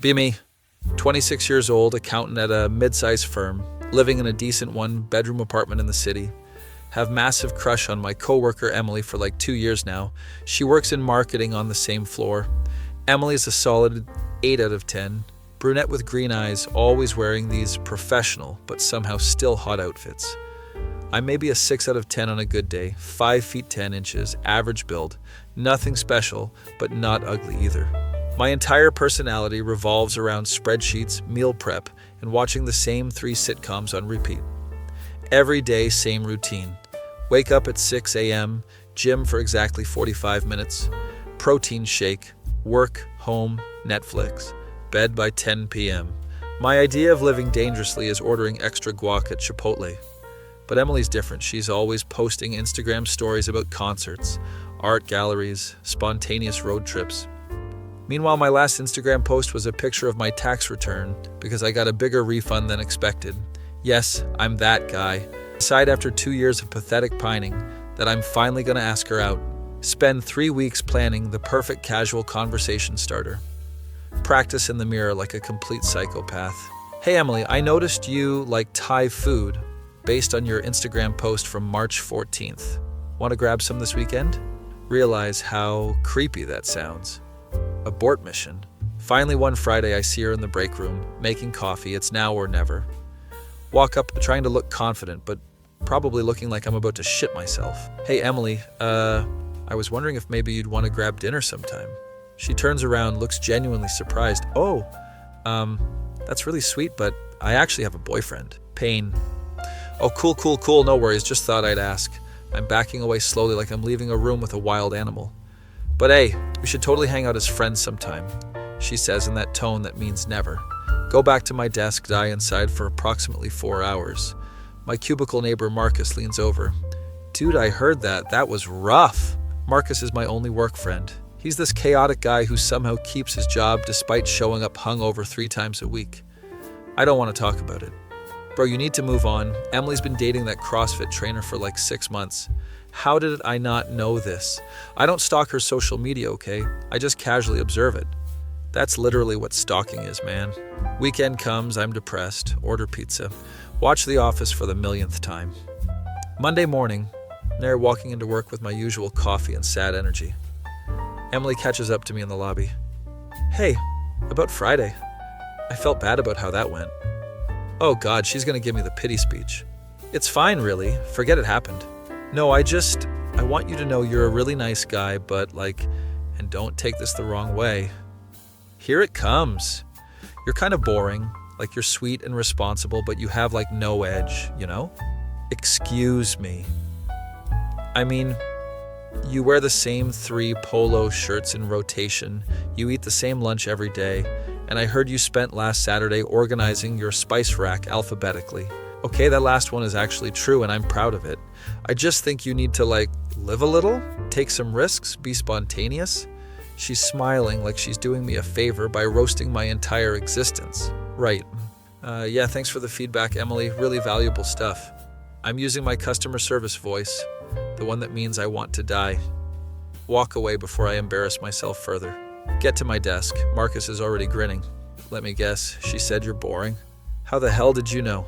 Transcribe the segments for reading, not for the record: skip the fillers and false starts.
Be me, 26 years old, accountant at a mid-sized firm, living in a decent one-bedroom apartment in the city. Have massive crush on my coworker Emily for like 2 years now. She works in marketing on the same floor. Emily's a solid 8 out of 10. Brunette with green eyes, always wearing these professional but somehow still hot outfits. I'm maybe a 6 out of 10 on a good day, 5 feet 10 inches, average build, nothing special, but not ugly either. My entire personality revolves around spreadsheets, meal prep, and watching the same 3 sitcoms on repeat. Every day, same routine. Wake up at 6 a.m., gym for exactly 45 minutes, protein shake, work, home, Netflix, bed by 10 p.m. My idea of living dangerously is ordering extra guac at Chipotle. But Emily's different. She's always posting Instagram stories about concerts, art galleries, spontaneous road trips. Meanwhile, my last Instagram post was a picture of my tax return because I got a bigger refund than expected. Yes, I'm that guy. Decide after 2 years of pathetic pining that I'm finally going to ask her out. Spend 3 weeks planning the perfect casual conversation starter. Practice in the mirror like a complete psychopath. Hey Emily, I noticed you like Thai food based on your Instagram post from March 14th. Want to grab some this weekend? Realize how creepy that sounds. Abort mission. Finally one Friday I see her in the break room, making coffee. It's now or never. Walk up trying to look confident, but probably looking like I'm about to shit myself. Hey Emily, I was wondering if maybe you'd want to grab dinner sometime. She turns around, looks genuinely surprised. Oh, that's really sweet, but I actually have a boyfriend. Pain. Oh, cool, no worries, just thought I'd ask. I'm backing away slowly like I'm leaving a room with a wild animal. But hey, we should totally hang out as friends sometime, she says in that tone that means never. Go back to my desk, die inside for approximately 4 hours. My cubicle neighbor Marcus leans over. Dude, I heard that. That was rough. Marcus is my only work friend. He's this chaotic guy who somehow keeps his job despite showing up hungover 3 times a week. I don't want to talk about it. Bro, you need to move on. Emily's been dating that CrossFit trainer for like 6 months. How did I not know this? I don't stalk her social media, okay? I just casually observe it. That's literally what stalking is, man. Weekend comes, I'm depressed, order pizza. Watch The Office for the millionth time. Monday morning, there walking into work with my usual coffee and sad energy. Emily catches up to me in the lobby. Hey, about Friday. I felt bad about how that went. Oh God, she's gonna give me the pity speech. It's fine, really. Forget it happened. No, I want you to know you're a really nice guy, but and don't take this the wrong way. Here it comes. You're kind of boring, you're sweet and responsible, but you have no edge, you know? Excuse me. I mean, you wear the same 3 polo shirts in rotation, you eat the same lunch every day, and I heard you spent last Saturday organizing your spice rack alphabetically. Okay, that last one is actually true and I'm proud of it. I just think you need to live a little, take some risks, be spontaneous. She's smiling like she's doing me a favor by roasting my entire existence. Right. Yeah, thanks for the feedback, Emily. Really valuable stuff. I'm using my customer service voice, the one that means I want to die. Walk away before I embarrass myself further. Get to my desk. Marcus is already grinning. Let me guess, she said you're boring? How the hell did you know?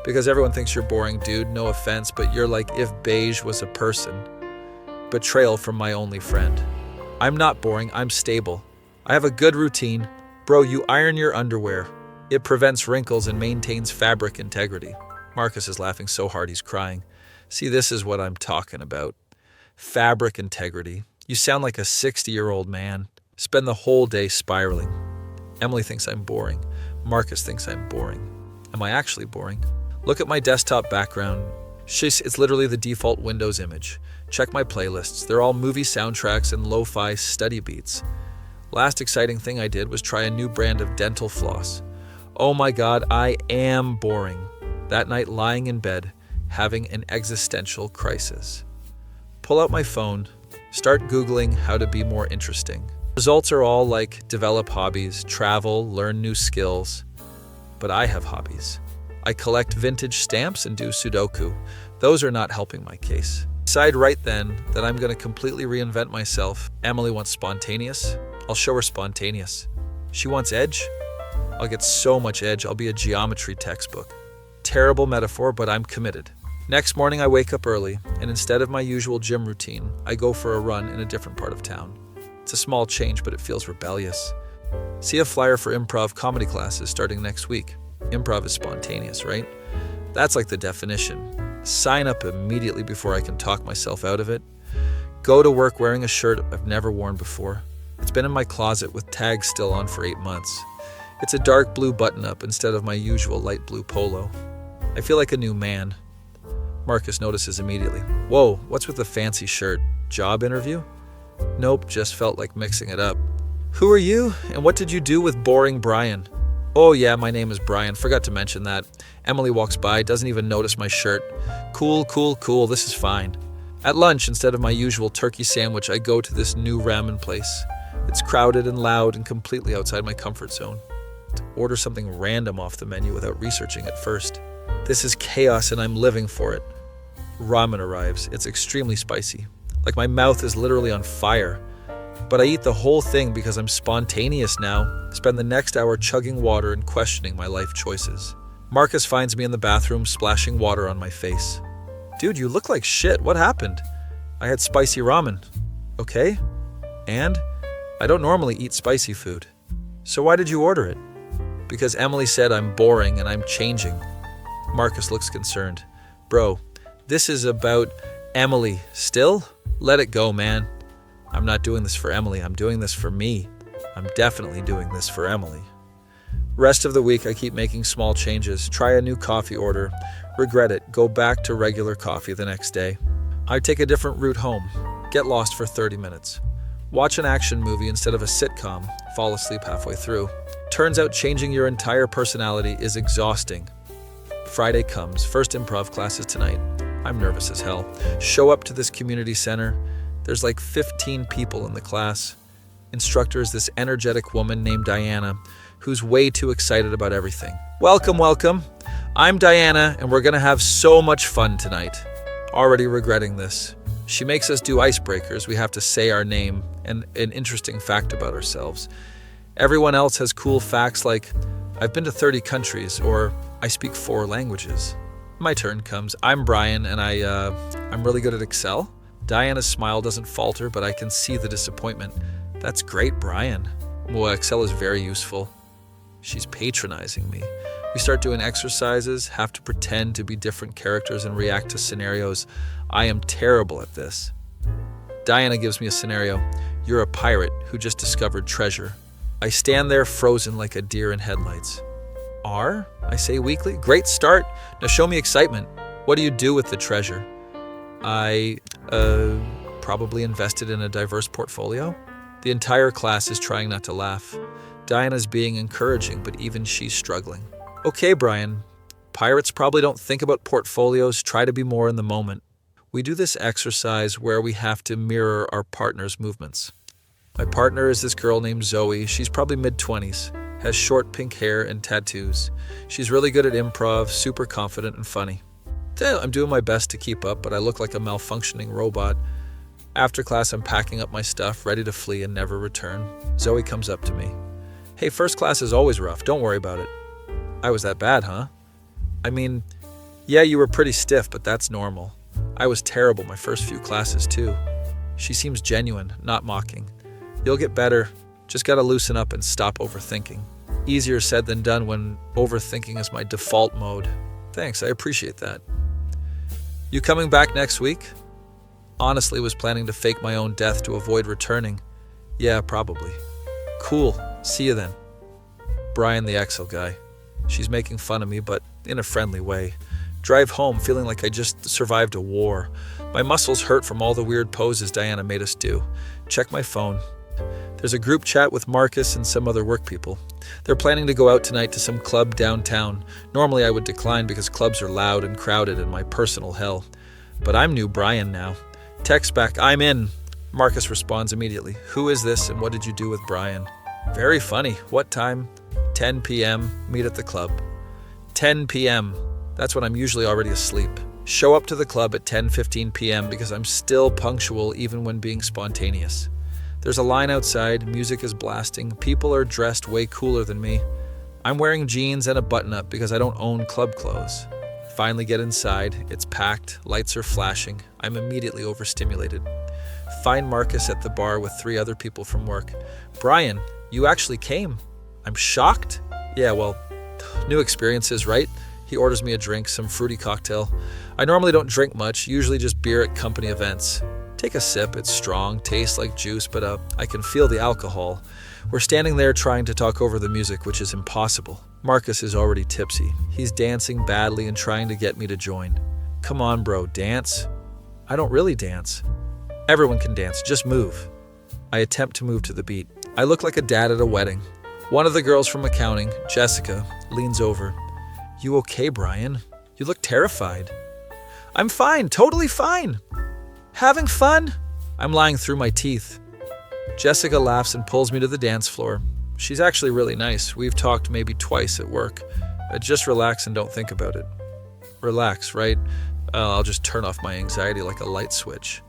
Because everyone thinks you're boring, dude, no offense, but you're like if beige was a person. Betrayal from my only friend. I'm not boring, I'm stable. I have a good routine. Bro, you iron your underwear. It prevents wrinkles and maintains fabric integrity. Marcus is laughing so hard he's crying. See, this is what I'm talking about. Fabric integrity. You sound like a 60-year-old man. Spend the whole day spiraling. Emily thinks I'm boring. Marcus thinks I'm boring. Am I actually boring? Look at my desktop background. It's literally the default Windows image. Check my playlists. They're all movie soundtracks and lo-fi study beats. Last exciting thing I did was try a new brand of dental floss. Oh my God, I am boring. That night lying in bed, having an existential crisis. Pull out my phone, start Googling how to be more interesting. Results are all develop hobbies, travel, learn new skills. But I have hobbies. I collect vintage stamps and do Sudoku. Those are not helping my case. Decide right then that I'm going to completely reinvent myself. Emily wants spontaneous. I'll show her spontaneous. She wants edge. I'll get so much edge, I'll be a geometry textbook. Terrible metaphor, but I'm committed. Next morning, I wake up early, and instead of my usual gym routine, I go for a run in a different part of town. It's a small change, but it feels rebellious. See a flyer for improv comedy classes starting next week. Improv is spontaneous, right? That's like the definition. Sign up immediately before I can talk myself out of it. Go to work wearing a shirt I've never worn before. It's been in my closet with tags still on for 8 months. It's a dark blue button-up instead of my usual light blue polo. I feel like a new man. Marcus notices immediately. Whoa, what's with the fancy shirt? Job interview? Nope, just felt like mixing it up. Who are you, and what did you do with boring Brian? Oh yeah, my name is Brian, forgot to mention that. Emily walks by, doesn't even notice my shirt. Cool, this is fine. At lunch, instead of my usual turkey sandwich, I go to this new ramen place. It's crowded and loud and completely outside my comfort zone. To order something random off the menu without researching it first. This is chaos and I'm living for it. Ramen arrives. It's extremely spicy. Like my mouth is literally on fire. But I eat the whole thing because I'm spontaneous now. Spend the next hour chugging water and questioning my life choices. Marcus finds me in the bathroom splashing water on my face. Dude, you look like shit. What happened? I had spicy ramen. Okay? And? I don't normally eat spicy food. So why did you order it? Because Emily said I'm boring and I'm changing. Marcus looks concerned. Bro, this is about Emily. Still? Let it go, man. I'm not doing this for Emily. I'm doing this for me. I'm definitely doing this for Emily. Rest of the week, I keep making small changes. Try a new coffee order. Regret it. Go back to regular coffee the next day. I take a different route home. Get lost for 30 minutes. Watch an action movie instead of a sitcom. Fall asleep halfway through. Turns out changing your entire personality is exhausting. Friday comes. First improv classes tonight. I'm nervous as hell. Show up to this community center. There's like 15 people in the class. Instructor is this energetic woman named Diana, who's way too excited about everything. Welcome. I'm Diana, and we're gonna have so much fun tonight. Already regretting this. She makes us do icebreakers. We have to say our name and an interesting fact about ourselves. Everyone else has cool facts like, I've been to 30 countries, or I speak 4 languages. My turn comes. I'm Brian, and I'm really good at Excel. Diana's smile doesn't falter, but I can see the disappointment. That's great, Brian. Well, Excel is very useful. She's patronizing me. We start doing exercises, have to pretend to be different characters and react to scenarios. I am terrible at this. Diana gives me a scenario. You're a pirate who just discovered treasure. I stand there frozen like a deer in headlights. I say weakly. Great start. Now show me excitement. What do you do with the treasure? I probably invested in a diverse portfolio. The entire class is trying not to laugh. Diana's being encouraging, but even she's struggling. Okay, Brian. Pirates probably don't think about portfolios. Try to be more in the moment. We do this exercise where we have to mirror our partner's movements. My partner is this girl named Zoe. She's probably mid-20s, has short pink hair and tattoos. She's really good at improv, super confident and funny. I'm doing my best to keep up, but I look like a malfunctioning robot. After class, I'm packing up my stuff, ready to flee and never return. Zoe comes up to me. Hey, first class is always rough. Don't worry about it. I was that bad, huh? I mean, yeah, you were pretty stiff, but that's normal. I was terrible my first few classes, too. She seems genuine, not mocking. You'll get better. Just gotta loosen up and stop overthinking. Easier said than done when overthinking is my default mode. Thanks, I appreciate that. You coming back next week? Honestly, was planning to fake my own death to avoid returning. Yeah, probably. Cool. See you then. Brian, the Excel guy. She's making fun of me, but in a friendly way. Drive home feeling like I just survived a war. My muscles hurt from all the weird poses Diana made us do. Check my phone. There's a group chat with Marcus and some other work people. They're planning to go out tonight to some club downtown. Normally I would decline because clubs are loud and crowded and my personal hell. But I'm new Brian now. Text back, I'm in. Marcus responds immediately. Who is this and what did you do with Brian? Very funny. What time? 10 p.m. Meet at the club. 10 p.m. That's when I'm usually already asleep. Show up to the club at 10:15 p.m. because I'm still punctual even when being spontaneous. There's a line outside, music is blasting, people are dressed way cooler than me. I'm wearing jeans and a button-up because I don't own club clothes. Finally get inside. It's packed. Lights are flashing. I'm immediately overstimulated. Find Marcus at the bar with 3 other people from work. Brian, you actually came. I'm shocked. Yeah, well, new experiences, right? He orders me a drink, some fruity cocktail. I normally don't drink much, usually just beer at company events. Take a sip, it's strong, tastes like juice, but I can feel the alcohol. We're standing there trying to talk over the music, which is impossible. Marcus is already tipsy. He's dancing badly and trying to get me to join. Come on, bro, dance. I don't really dance. Everyone can dance, just move. I attempt to move to the beat. I look like a dad at a wedding. One of the girls from accounting, Jessica, leans over. You okay, Brian? You look terrified. I'm fine, totally fine. Having fun? I'm lying through my teeth. Jessica laughs and pulls me to the dance floor. She's actually really nice. We've talked maybe twice at work. Just relax and don't think about it. Relax, right? I'll just turn off my anxiety like a light switch.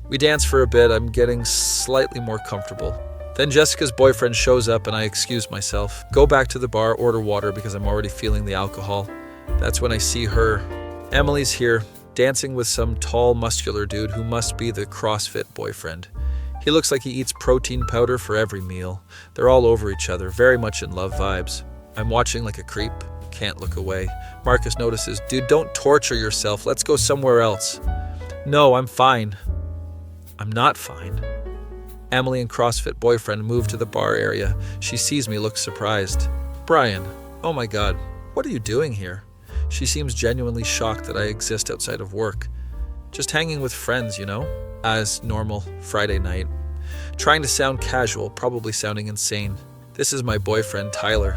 We dance for a bit. I'm getting slightly more comfortable. Then Jessica's boyfriend shows up and I excuse myself. Go back to the bar, order water because I'm already feeling the alcohol. That's when I see her. Emily's here, dancing with some tall, muscular dude who must be the CrossFit boyfriend. He looks like he eats protein powder for every meal. They're all over each other, very much in love vibes. I'm watching like a creep. Can't look away. Marcus notices, dude, don't torture yourself. Let's go somewhere else. No, I'm fine. I'm not fine. Emily and CrossFit boyfriend move to the bar area. She sees me, looks surprised. Brian, oh my God, what are you doing here? She seems genuinely shocked that I exist outside of work. Just hanging with friends, you know? As normal, Friday night. Trying to sound casual, probably sounding insane. This is my boyfriend, Tyler.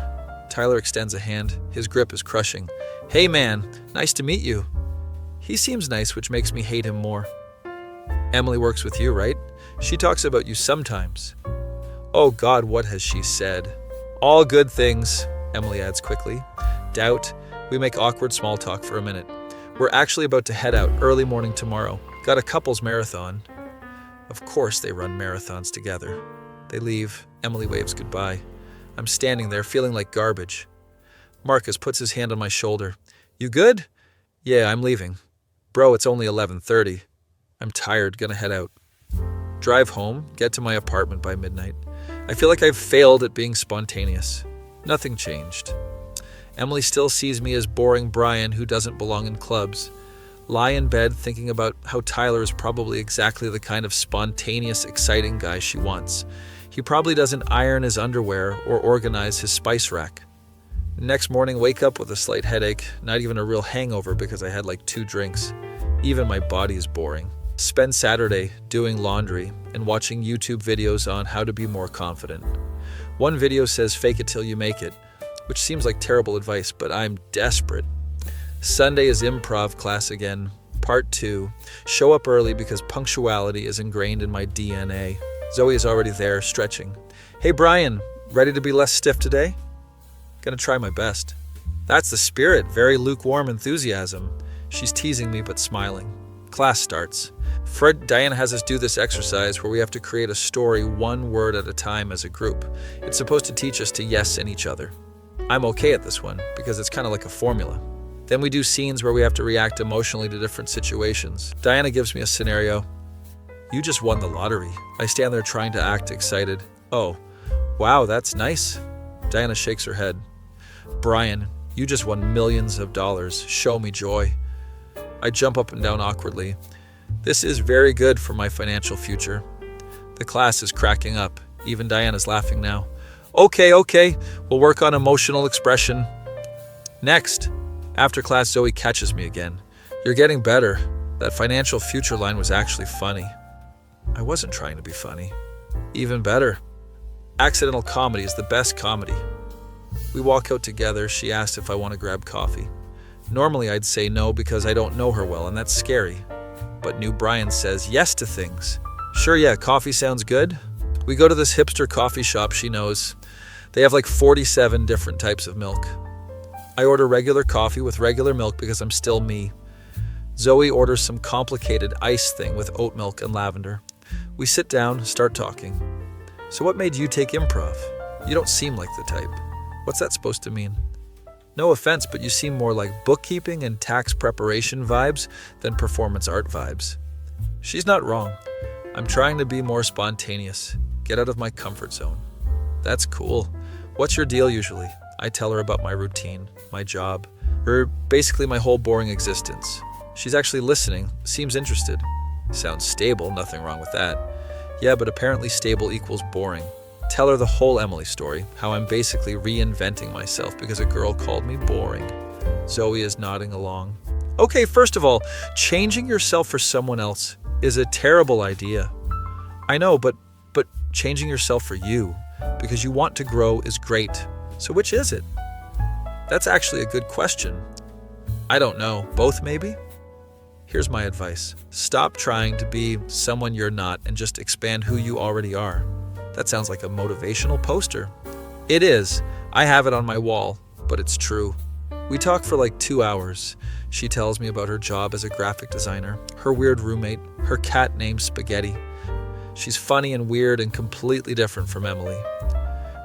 Tyler extends a hand. His grip is crushing. Hey man, nice to meet you. He seems nice, which makes me hate him more. Emily works with you, right? She talks about you sometimes. Oh God, what has she said? All good things, Emily adds quickly. Doubt. We make awkward small talk for a minute. We're actually about to head out early morning tomorrow. Got a couples marathon. Of course they run marathons together. They leave. Emily waves goodbye. I'm standing there feeling like garbage. Marcus puts his hand on my shoulder. You good? Yeah, I'm leaving. Bro, it's only 11:30. I'm tired, gonna head out. Drive home, get to my apartment by midnight. I feel like I've failed at being spontaneous. Nothing changed. Emily still sees me as boring Brian who doesn't belong in clubs. Lie in bed thinking about how Tyler is probably exactly the kind of spontaneous, exciting guy she wants. He probably doesn't iron his underwear or organize his spice rack. Next morning, wake up with a slight headache, not even a real hangover because I had like 2 drinks. Even my body is boring. Spend Saturday doing laundry and watching YouTube videos on how to be more confident. One video says fake it till you make it, which seems like terrible advice, but I'm desperate. Sunday is improv class again, part 2. Show up early because punctuality is ingrained in my DNA. Zoe is already there, stretching. Hey Brian, ready to be less stiff today? Gonna try my best. That's the spirit, very lukewarm enthusiasm. She's teasing me but smiling. Class starts. Diana has us do this exercise where we have to create a story 1 word at a time as a group. It's supposed to teach us to yes in each other. I'm okay at this one because it's kind of like a formula. Then we do scenes where we have to react emotionally to different situations. Diana gives me a scenario. You just won the lottery. I stand there trying to act excited. Oh, wow, that's nice. Diana shakes her head. Brian, you just won millions of dollars. Show me joy. I jump up and down awkwardly. This is very good for my financial future. The class is cracking up. Even Diana's laughing now. Okay, we'll work on emotional expression. Next. After class, Zoe catches me again. You're getting better. That financial future line was actually funny. I wasn't trying to be funny. Even better. Accidental comedy is the best comedy. We walk out together. She asked if I want to grab coffee. Normally I'd say no because I don't know her well and that's scary. But new Brian says yes to things. Sure, yeah, coffee sounds good. We go to this hipster coffee shop she knows. They have like 47 different types of milk. I order regular coffee with regular milk because I'm still me. Zoe orders some complicated ice thing with oat milk and lavender. We sit down, start talking. So what made you take improv? You don't seem like the type. What's that supposed to mean? No offense, but you seem more like bookkeeping and tax preparation vibes than performance art vibes. She's not wrong. I'm trying to be more spontaneous, get out of my comfort zone. That's cool. What's your deal usually? I tell her about my routine, my job, or basically my whole boring existence. She's actually listening, seems interested. Sounds stable, nothing wrong with that. Yeah, but apparently stable equals boring. Tell her the whole Emily story, how I'm basically reinventing myself because a girl called me boring. Zoe is nodding along. Okay, first of all, changing yourself for someone else is a terrible idea. I know, but changing yourself for you, because you want to grow, is great. So which is it? That's actually a good question. I don't know. Both, maybe? Here's my advice. Stop trying to be someone you're not and just expand who you already are. That sounds like a motivational poster. It is. I have it on my wall, but it's true. We talk for like 2 hours. She tells me about her job as a graphic designer, her weird roommate, her cat named Spaghetti. She's funny and weird and completely different from Emily.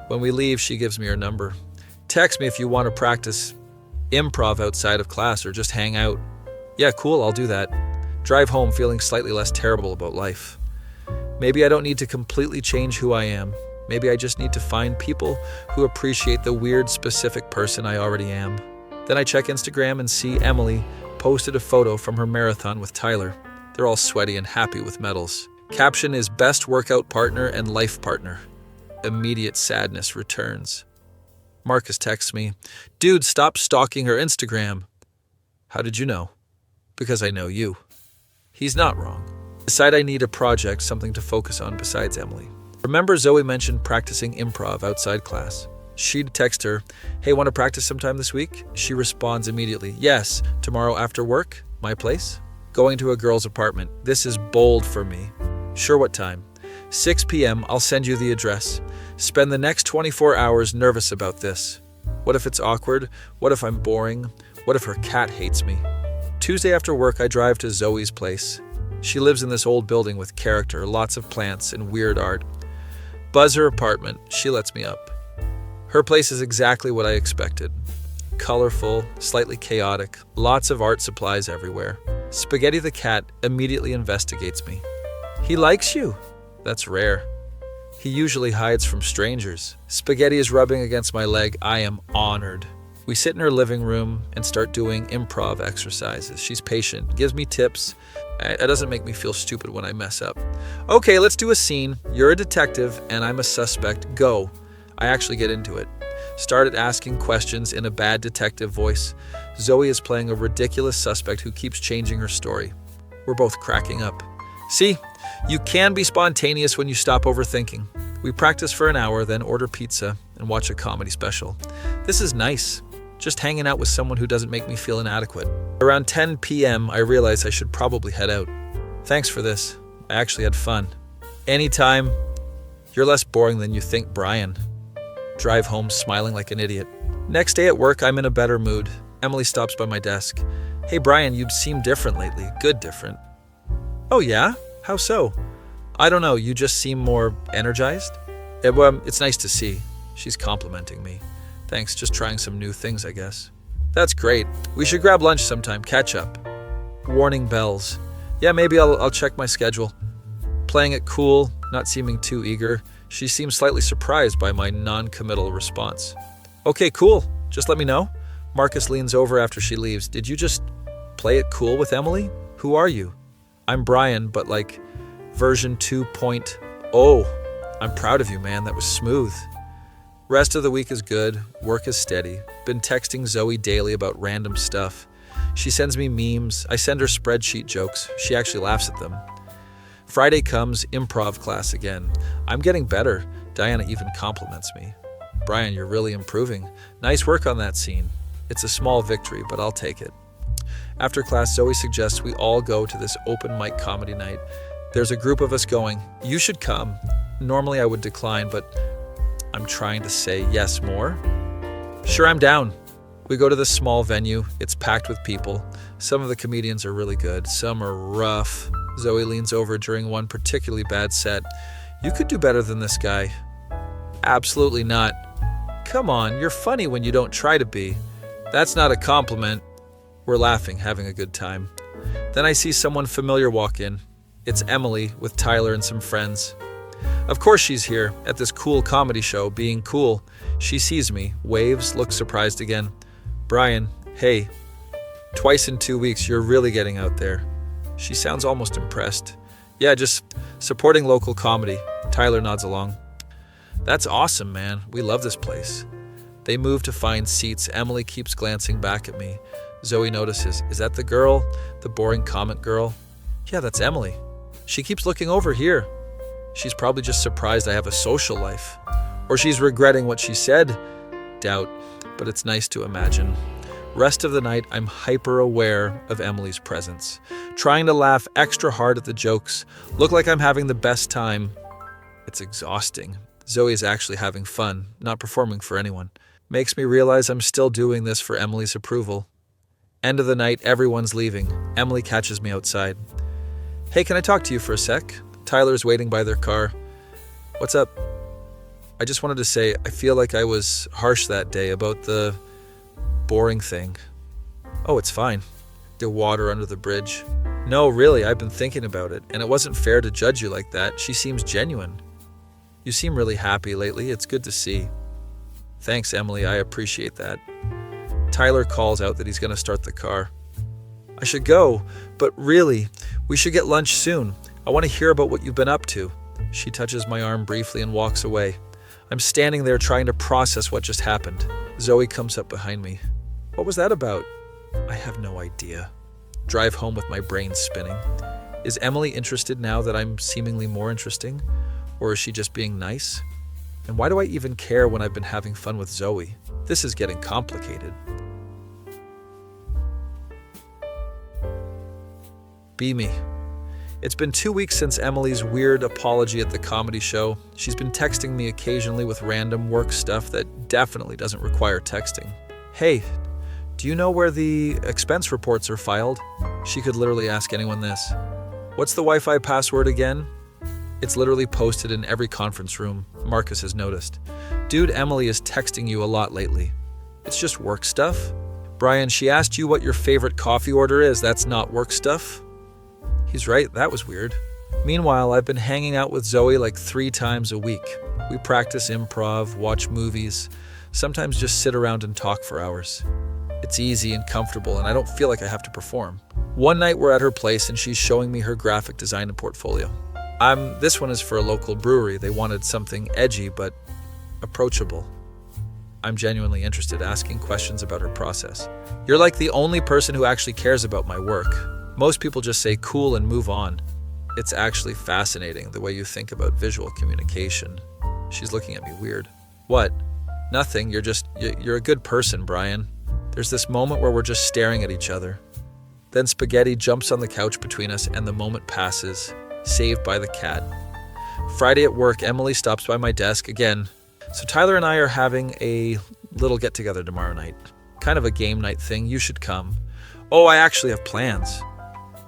When we leave, she gives me her number. Text me if you want to practice improv outside of class or just hang out. Yeah, cool, I'll do that. Drive home feeling slightly less terrible about life. Maybe I don't need to completely change who I am. Maybe I just need to find people who appreciate the weird, specific person I already am. Then I check Instagram and see Emily posted a photo from her marathon with Tyler. They're all sweaty and happy with medals. Caption is best workout partner and life partner. Immediate sadness returns. Marcus texts me, dude, stop stalking her Instagram. How did you know? Because I know you. He's not wrong. Decide I need a project, something to focus on besides Emily. Remember Zoe mentioned practicing improv outside class. She'd text her, hey, want to practice sometime this week? She responds immediately, yes, tomorrow after work, my place? Going to a girl's apartment. This is bold for me. Sure, what time? 6 p.m. I'll send you the address. Spend the next 24 hours nervous about this. What if it's awkward? What if I'm boring? What if her cat hates me? Tuesday after work, I drive to Zoe's place. She lives in this old building with character, lots of plants and weird art. Buzz her apartment. She lets me up. Her place is exactly what I expected. Colorful, slightly chaotic, lots of art supplies everywhere. Spaghetti the cat immediately investigates me. He likes you. That's rare. He usually hides from strangers. Spaghetti is rubbing against my leg. I am honored. We sit in her living room and start doing improv exercises. She's patient, gives me tips. It doesn't make me feel stupid when I mess up. Okay, let's do a scene. You're a detective and I'm a suspect. Go. I actually get into it. Started asking questions in a bad detective voice. Zoe is playing a ridiculous suspect who keeps changing her story. We're both cracking up. See, you can be spontaneous when you stop overthinking. We practice for an hour, then order pizza and watch a comedy special. This is nice. Just hanging out with someone who doesn't make me feel inadequate. Around 10 p.m., I realize I should probably head out. Thanks for this. I actually had fun. Anytime. You're less boring than you think, Brian. Drive home smiling like an idiot. Next day at work, I'm in a better mood. Emily stops by my desk. Hey, Brian, you've seemed different lately. Good different. Oh, yeah? How so? I don't know. You just seem more energized? It's nice to see. She's complimenting me. Thanks, just trying some new things, I guess. That's great. We should grab lunch sometime, catch up. Warning bells. Yeah, maybe I'll check my schedule. Playing it cool, not seeming too eager. She seems slightly surprised by my non-committal response. Okay, cool. Just let me know. Marcus leans over after she leaves. Did you just play it cool with Emily? Who are you? I'm Brian, but like version 2.0. I'm proud of you, man. That was smooth. Rest of the week is good. Work is steady. Been texting Zoe daily about random stuff. She sends me memes. I send her spreadsheet jokes. She actually laughs at them. Friday comes, improv class again. I'm getting better. Diana even compliments me. Brian, you're really improving. Nice work on that scene. It's a small victory, but I'll take it. After class, Zoe suggests we all go to this open mic comedy night. There's a group of us going. You should come. Normally I would decline, but I'm trying to say yes more. Sure, I'm down. We go to this small venue. It's packed with people. Some of the comedians are really good. Some are rough. Zoe leans over during one particularly bad set. You could do better than this guy. Absolutely not. Come on, you're funny when you don't try to be. That's not a compliment. We're laughing, having a good time. Then I see someone familiar walk in. It's Emily with Tyler and some friends. Of course she's here, at this cool comedy show, being cool. She sees me, waves, looks surprised again. Brian, hey. Twice in 2 weeks, you're really getting out there. She sounds almost impressed. Yeah, just supporting local comedy. Tyler nods along. That's awesome, man. We love this place. They move to find seats. Emily keeps glancing back at me. Zoe notices. Is that the girl? The boring comment girl? Yeah, that's Emily. She keeps looking over here. She's probably just surprised I have a social life. Or she's regretting what she said. Doubt, but it's nice to imagine. Rest of the night, I'm hyper aware of Emily's presence. Trying to laugh extra hard at the jokes. Look like I'm having the best time. It's exhausting. Zoe is actually having fun, not performing for anyone. Makes me realize I'm still doing this for Emily's approval. End of the night, everyone's leaving. Emily catches me outside. Hey, can I talk to you for a sec? Tyler's waiting by their car. What's up? I just wanted to say, I feel like I was harsh that day about the boring thing. Oh, it's fine. The water under the bridge. No, really, I've been thinking about it, and it wasn't fair to judge you like that. She seems genuine. You seem really happy lately. It's good to see. Thanks, Emily. I appreciate that. Tyler calls out that he's going to start the car. I should go, but really, we should get lunch soon. I want to hear about what you've been up to. She touches my arm briefly and walks away. I'm standing there trying to process what just happened. Zoe comes up behind me. What was that about? I have no idea. Drive home with my brain spinning. Is Emily interested now that I'm seemingly more interesting? Or is she just being nice? And why do I even care when I've been having fun with Zoe? This is getting complicated. Be me. It's been 2 weeks since Emily's weird apology at the comedy show. She's been texting me occasionally with random work stuff that definitely doesn't require texting. Hey, do you know where the expense reports are filed? She could literally ask anyone this. What's the Wi-Fi password again? It's literally posted in every conference room. Marcus has noticed. Dude, Emily is texting you a lot lately. It's just work stuff. Brian, she asked you what your favorite coffee order is. That's not work stuff. He's right, that was weird. Meanwhile, I've been hanging out with Zoe like 3 times a week. We practice improv, watch movies, sometimes just sit around and talk for hours. It's easy and comfortable, and I don't feel like I have to perform. One night we're at her place and she's showing me her graphic design portfolio. This one is for a local brewery. They wanted something edgy but approachable. I'm genuinely interested, asking questions about her process. You're like the only person who actually cares about my work. Most people just say cool and move on. It's actually fascinating the way you think about visual communication. She's looking at me weird. What? Nothing. You're a good person, Brian. There's this moment where we're just staring at each other. Then Spaghetti jumps on the couch between us and the moment passes, saved by the cat. Friday at work, Emily stops by my desk again. So Tyler and I are having a little get-together tomorrow night. Kind of a game night thing. You should come. Oh, I actually have plans.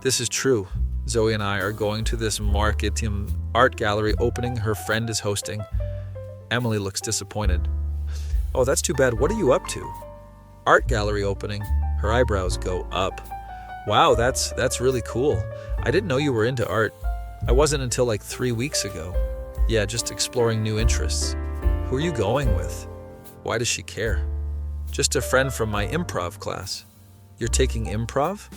This is true. Zoe and I are going to this marketing art gallery opening her friend is hosting. Emily looks disappointed. Oh, that's too bad. What are you up to? Art gallery opening. Her eyebrows go up. Wow, that's really cool. I didn't know you were into art. I wasn't until like 3 weeks ago. Yeah, just exploring new interests. Who are you going with? Why does she care? Just a friend from my improv class. You're taking improv?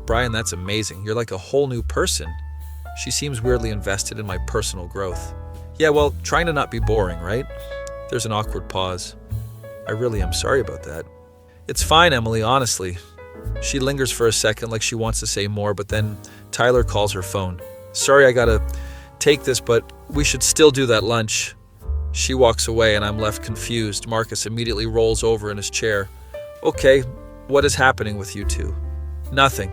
Brian, that's amazing. You're like a whole new person. She seems weirdly invested in my personal growth. Yeah, well, trying to not be boring, right? There's an awkward pause. I really am sorry about that. It's fine, Emily, honestly. She lingers for a second like she wants to say more, but then Tyler calls her phone. Sorry, I gotta take this, but we should still do that lunch. She walks away and I'm left confused. Marcus immediately rolls over in his chair. Okay, what is happening with you two? Nothing.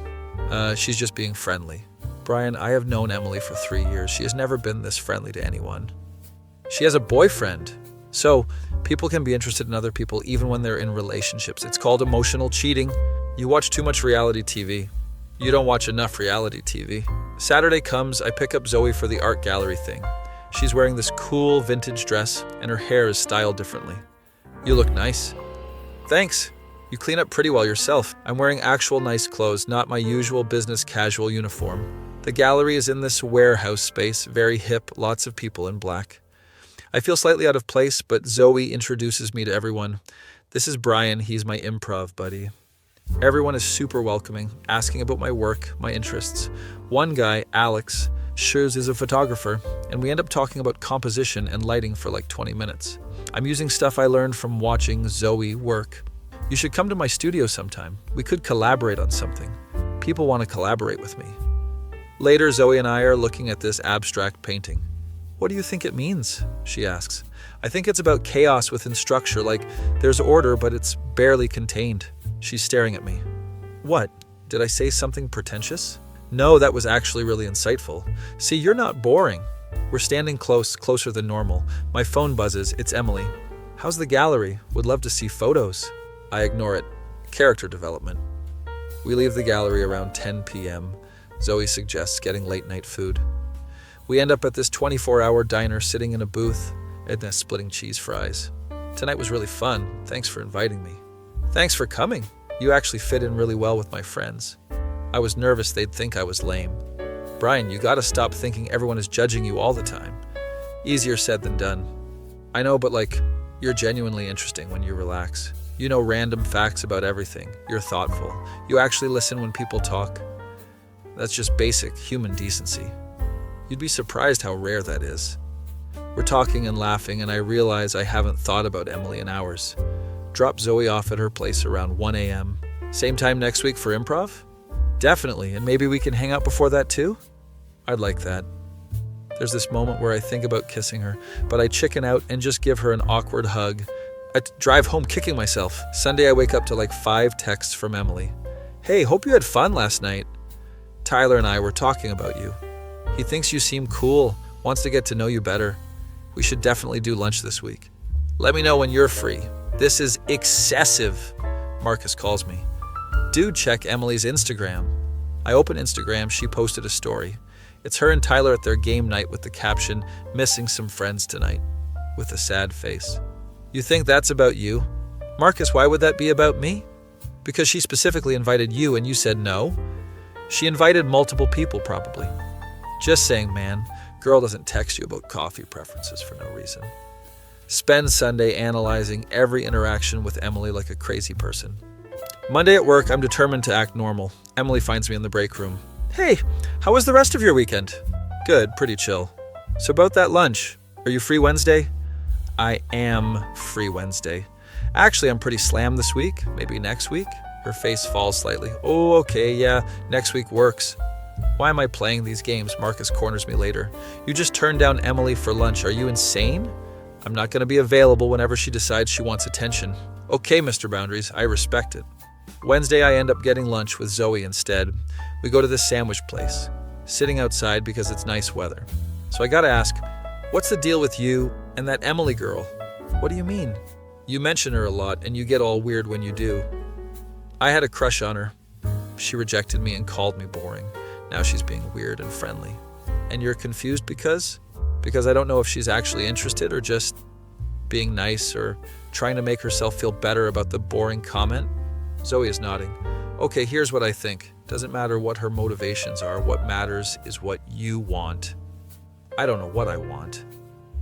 She's just being friendly. Brian, I have known Emily for 3 years. She has never been this friendly to anyone. She has a boyfriend. So, people can be interested in other people even when they're in relationships. It's called emotional cheating. You watch too much reality TV. You don't watch enough reality TV. Saturday comes, I pick up Zoe for the art gallery thing. She's wearing this cool vintage dress and her hair is styled differently. You look nice. Thanks. You clean up pretty well yourself. I'm wearing actual nice clothes, not my usual business casual uniform. The gallery is in this warehouse space, very hip, lots of people in black. I feel slightly out of place, but Zoe introduces me to everyone. This is Brian, he's my improv buddy. Everyone is super welcoming, asking about my work, my interests. One guy, Alex, Schurz is a photographer, and we end up talking about composition and lighting for like 20 minutes. I'm using stuff I learned from watching Zoe work. You should come to my studio sometime. We could collaborate on something. People want to collaborate with me. Later, Zoe and I are looking at this abstract painting. What do you think it means? She asks. I think it's about chaos within structure, like there's order, but it's barely contained. She's staring at me. What? Did I say something pretentious? No, that was actually really insightful. See, you're not boring. We're standing closer than normal. My phone buzzes. It's Emily. How's the gallery? Would love to see photos. I ignore it. Character development. We leave the gallery around 10 p.m. Zoe suggests getting late-night food. We end up at this 24-hour diner sitting in a booth and splitting cheese fries. Tonight was really fun. Thanks for inviting me. Thanks for coming. You actually fit in really well with my friends. I was nervous they'd think I was lame. Brian, you gotta stop thinking everyone is judging you all the time. Easier said than done. I know, but you're genuinely interesting when you relax. You know random facts about everything. You're thoughtful. You actually listen when people talk. That's just basic human decency. You'd be surprised how rare that is. We're talking and laughing, and I realize I haven't thought about Emily in hours. Drop Zoe off at her place around 1 a.m. Same time next week for improv? Definitely, and maybe we can hang out before that too? I'd like that. There's this moment where I think about kissing her, but I chicken out and just give her an awkward hug. I drive home kicking myself. Sunday I wake up to 5 texts from Emily. Hey, hope you had fun last night. Tyler and I were talking about you. He thinks you seem cool, wants to get to know you better. We should definitely do lunch this week. Let me know when you're free. This is excessive, Marcus calls me. Dude, check Emily's Instagram. I open Instagram, she posted a story. It's her and Tyler at their game night with the caption, missing some friends tonight, with a sad face. You think that's about you? Marcus, why would that be about me? Because she specifically invited you and you said no? She invited multiple people, probably. Just saying, man. Girl doesn't text you about coffee preferences for no reason. Spend Sunday analyzing every interaction with Emily like a crazy person. Monday at work, I'm determined to act normal. Emily finds me in the break room. Hey, how was the rest of your weekend? Good, pretty chill. So about that lunch, are you free Wednesday? I am free Wednesday. Actually, I'm pretty slammed this week, maybe next week. Her face falls slightly. Oh, okay, yeah, next week works. Why am I playing these games? Marcus corners me later. You just turned down Emily for lunch. Are you insane? I'm not going to be available whenever she decides she wants attention. Okay, Mr. Boundaries, I respect it. Wednesday, I end up getting lunch with Zoe instead. We go to this sandwich place, sitting outside because it's nice weather. So I gotta ask, what's the deal with you and that Emily girl? What do you mean? You mention her a lot and you get all weird when you do. I had a crush on her. She rejected me and called me boring. Now she's being weird and friendly. And you're confused because? Because I don't know if she's actually interested or just being nice or trying to make herself feel better about the boring comment. Zoe is nodding. Okay, here's what I think. Doesn't matter what her motivations are. What matters is what you want. I don't know what I want.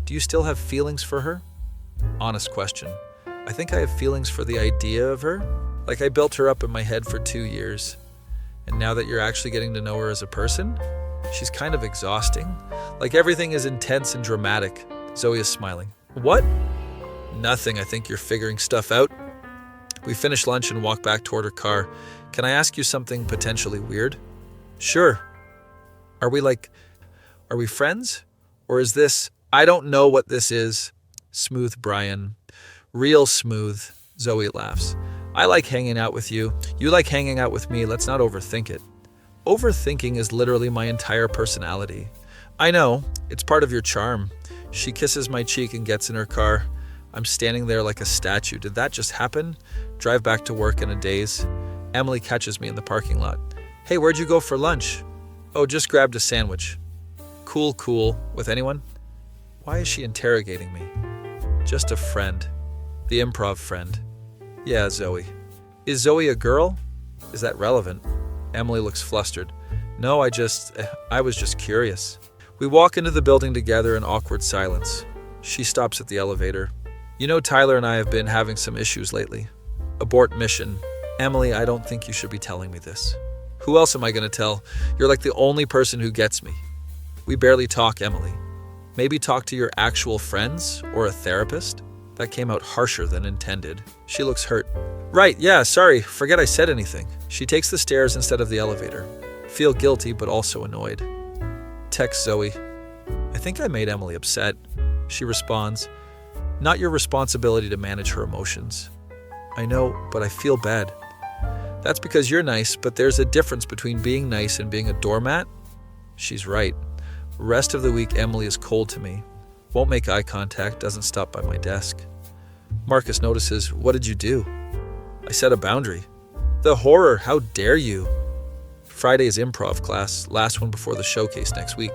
Do you still have feelings for her? Honest question. I think I have feelings for the idea of her. Like I built her up in my head for 2 years. And now that you're actually getting to know her as a person, she's kind of exhausting. Like everything is intense and dramatic. Zoe is smiling. What? Nothing. I think you're figuring stuff out. We finish lunch and walk back toward her car. Can I ask you something potentially weird? Sure. Are we friends? Or is this, I don't know what this is. Smooth Brian. Real smooth. Zoe laughs. I like hanging out with you. You like hanging out with me. Let's not overthink it. Overthinking is literally my entire personality. I know. It's part of your charm. She kisses my cheek and gets in her car. I'm standing there like a statue. Did that just happen? Drive back to work in a daze. Emily catches me in the parking lot. Hey, where'd you go for lunch? Oh, just grabbed a sandwich. Cool. With anyone? Why is she interrogating me? Just a friend. The improv friend. Yeah, Zoe. Is Zoe a girl? Is that relevant? Emily looks flustered. No, I was just curious. We walk into the building together in awkward silence. She stops at the elevator. You know, Tyler and I have been having some issues lately. Abort mission. Emily, I don't think you should be telling me this. Who else am I going to tell? You're like the only person who gets me. We barely talk, Emily. Maybe talk to your actual friends or a therapist? That came out harsher than intended. She looks hurt. Right, yeah, sorry, forget I said anything. She takes the stairs instead of the elevator. Feel guilty, but also annoyed. Text Zoe. I think I made Emily upset. She responds. Not your responsibility to manage her emotions. I know, but I feel bad. That's because you're nice, but there's a difference between being nice and being a doormat. She's right. Rest of the week, Emily is cold to me. Won't make eye contact, doesn't stop by my desk. Marcus notices, what did you do? I set a boundary. The horror, how dare you? Friday's improv class, last one before the showcase next week.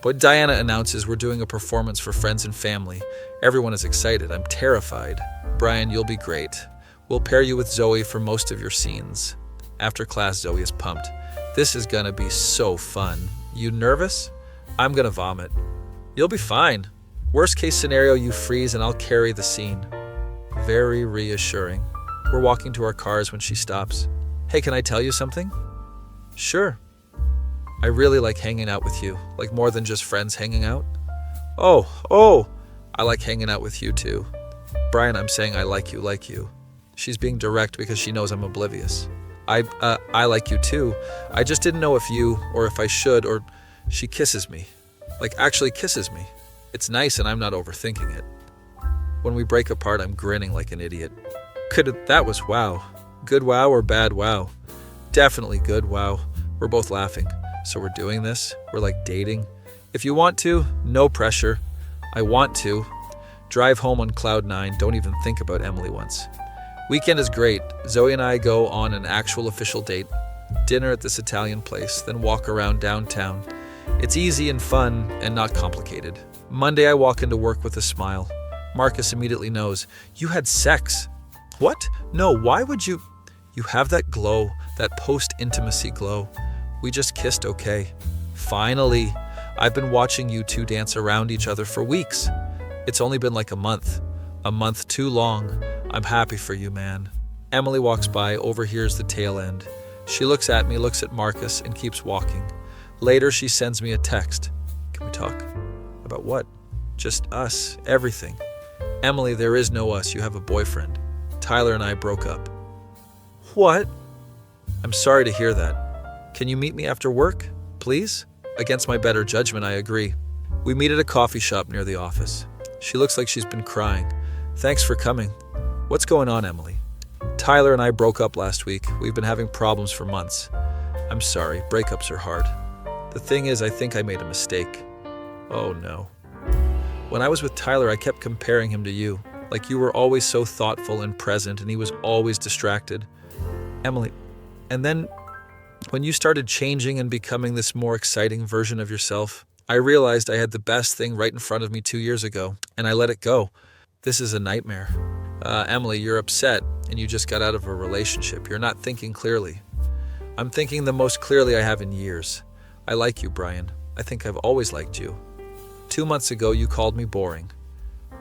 But Diana announces we're doing a performance for friends and family. Everyone is excited. I'm terrified. Brian, you'll be great. We'll pair you with Zoe for most of your scenes. After class, Zoe is pumped. This is gonna be so fun. You nervous? I'm gonna vomit. You'll be fine. Worst case scenario, you freeze and I'll carry the scene. Very reassuring. We're walking to our cars when she stops. Hey, can I tell you something? Sure. I really like hanging out with you, like more than just friends hanging out. Oh, I like hanging out with you too. Brian, I'm saying I like you. She's being direct because she knows I'm oblivious. I like you too. I just didn't know if you, or if I should, or she kisses me. Like actually kisses me. It's nice and I'm not overthinking it. When we break apart, I'm grinning like an idiot. That was wow. Good wow or bad wow? Definitely good wow. We're both laughing. So we're doing this? We're like dating? If you want to, no pressure. I want to. Drive home on cloud 9. Don't even think about Emily once. Weekend is great. Zoe and I go on an actual official date. Dinner at this Italian place, then walk around downtown. It's easy and fun and not complicated. Monday I walk into work with a smile. Marcus immediately knows. You had sex. What? No, why would you? You have that glow, that post-intimacy glow. We just kissed okay. Finally. I've been watching you two dance around each other for weeks. It's only been like a month. A month too long. I'm happy for you, man. Emily walks by, overhears the tail end. She looks at me, looks at Marcus, and keeps walking. Later, she sends me a text. Can we talk? About what? Just us. Everything. Emily, there is no us. You have a boyfriend. Tyler and I broke up. What? I'm sorry to hear that. Can you meet me after work? Please? Against my better judgment, I agree. We meet at a coffee shop near the office. She looks like she's been crying. Thanks for coming. What's going on, Emily? Tyler and I broke up last week. We've been having problems for months. I'm sorry. Breakups are hard. The thing is, I think I made a mistake. Oh no. When I was with Tyler, I kept comparing him to you. Like you were always so thoughtful and present, and he was always distracted. Emily, and then when you started changing and becoming this more exciting version of yourself, I realized I had the best thing right in front of me 2 years ago, and I let it go. This is a nightmare. Emily, you're upset, and you just got out of a relationship. You're not thinking clearly. I'm thinking the most clearly I have in years. I like you, Brian. I think I've always liked you. 2 months ago, you called me boring.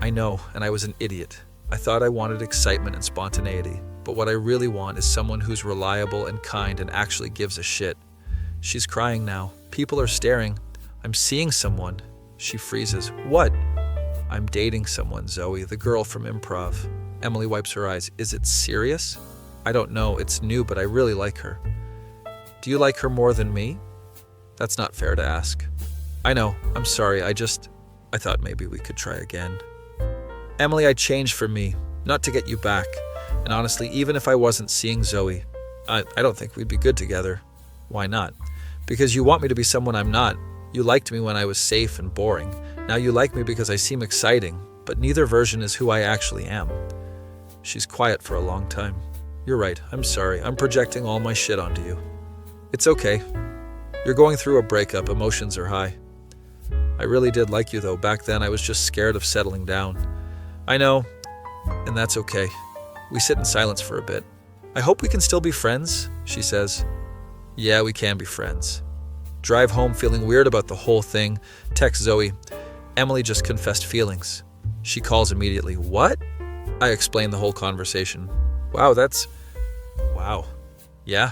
I know, and I was an idiot. I thought I wanted excitement and spontaneity, but what I really want is someone who's reliable and kind and actually gives a shit. She's crying now. People are staring. I'm seeing someone. She freezes. What? I'm dating someone, Zoe, the girl from Improv. Emily wipes her eyes. Is it serious? I don't know. It's new, but I really like her. Do you like her more than me? That's not fair to ask. I know. I'm sorry. I thought maybe we could try again. Emily, I changed for me, not to get you back. And honestly, even if I wasn't seeing Zoe, I don't think we'd be good together. Why not? Because you want me to be someone I'm not. You liked me when I was safe and boring. Now you like me because I seem exciting, but neither version is who I actually am. She's quiet for a long time. You're right. I'm sorry. I'm projecting all my shit onto you. It's okay. You're going through a breakup. Emotions are high. I really did like you, though. Back then, I was just scared of settling down. I know. And that's okay. We sit in silence for a bit. I hope we can still be friends, she says. Yeah, we can be friends. Drive home feeling weird about the whole thing. Text Zoe. Emily just confessed feelings. She calls immediately. What? I explain the whole conversation. Wow. Yeah.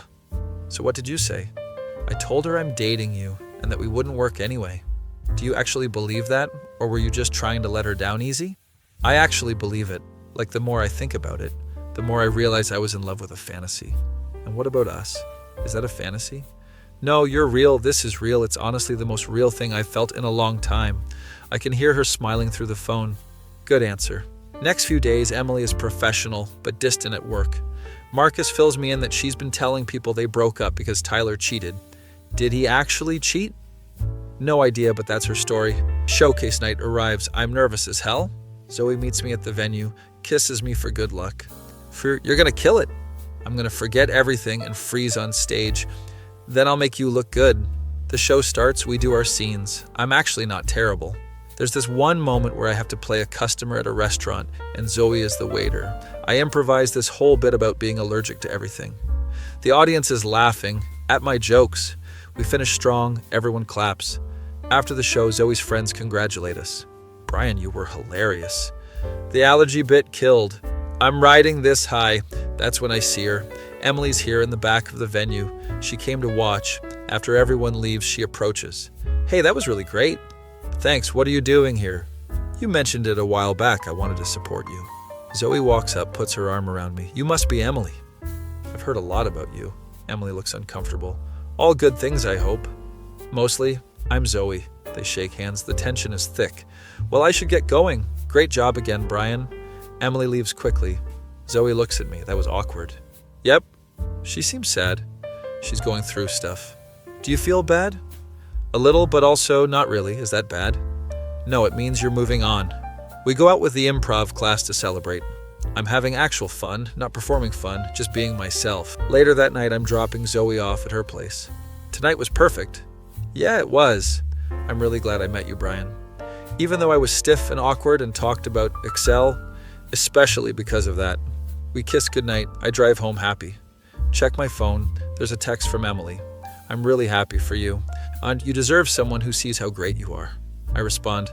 So what did you say? I told her I'm dating you and that we wouldn't work anyway. Do you actually believe that, or were you just trying to let her down easy? I actually believe it. Like, the more I think about it, the more I realize I was in love with a fantasy. And what about us? Is that a fantasy? No, you're real. This is real. It's honestly the most real thing I've felt in a long time. I can hear her smiling through the phone. Good answer. Next few days, Emily is professional, but distant at work. Marcus fills me in that she's been telling people they broke up because Tyler cheated. Did he actually cheat? No idea, but that's her story. Showcase night arrives. I'm nervous as hell. Zoe meets me at the venue, kisses me for good luck. You're gonna kill it. I'm gonna forget everything and freeze on stage. Then I'll make you look good. The show starts, we do our scenes. I'm actually not terrible. There's this one moment where I have to play a customer at a restaurant, and Zoe is the waiter. I improvise this whole bit about being allergic to everything. The audience is laughing at my jokes. We finish strong, everyone claps. After the show, Zoe's friends congratulate us. Brian, you were hilarious. The allergy bit killed. I'm riding this high. That's when I see her. Emily's here in the back of the venue. She came to watch. After everyone leaves, she approaches. Hey, that was really great. Thanks, what are you doing here? You mentioned it a while back. I wanted to support you. Zoe walks up, puts her arm around me. You must be Emily. I've heard a lot about you. Emily looks uncomfortable. All good things, I hope. Mostly, I'm Zoe. They shake hands. The tension is thick. Well, I should get going. Great job again, Brian. Emily leaves quickly. Zoe looks at me. That was awkward. Yep. She seems sad. She's going through stuff. Do you feel bad? A little, but also not really. Is that bad? No, it means you're moving on. We go out with the improv class to celebrate. I'm having actual fun, not performing fun, just being myself. Later that night, I'm dropping Zoe off at her place. Tonight was perfect. Yeah, it was. I'm really glad I met you, Brian. Even though I was stiff and awkward and talked about Excel, especially because of that. We kiss goodnight. I drive home happy. Check my phone. There's a text from Emily. I'm really happy for you. And you deserve someone who sees how great you are. I respond,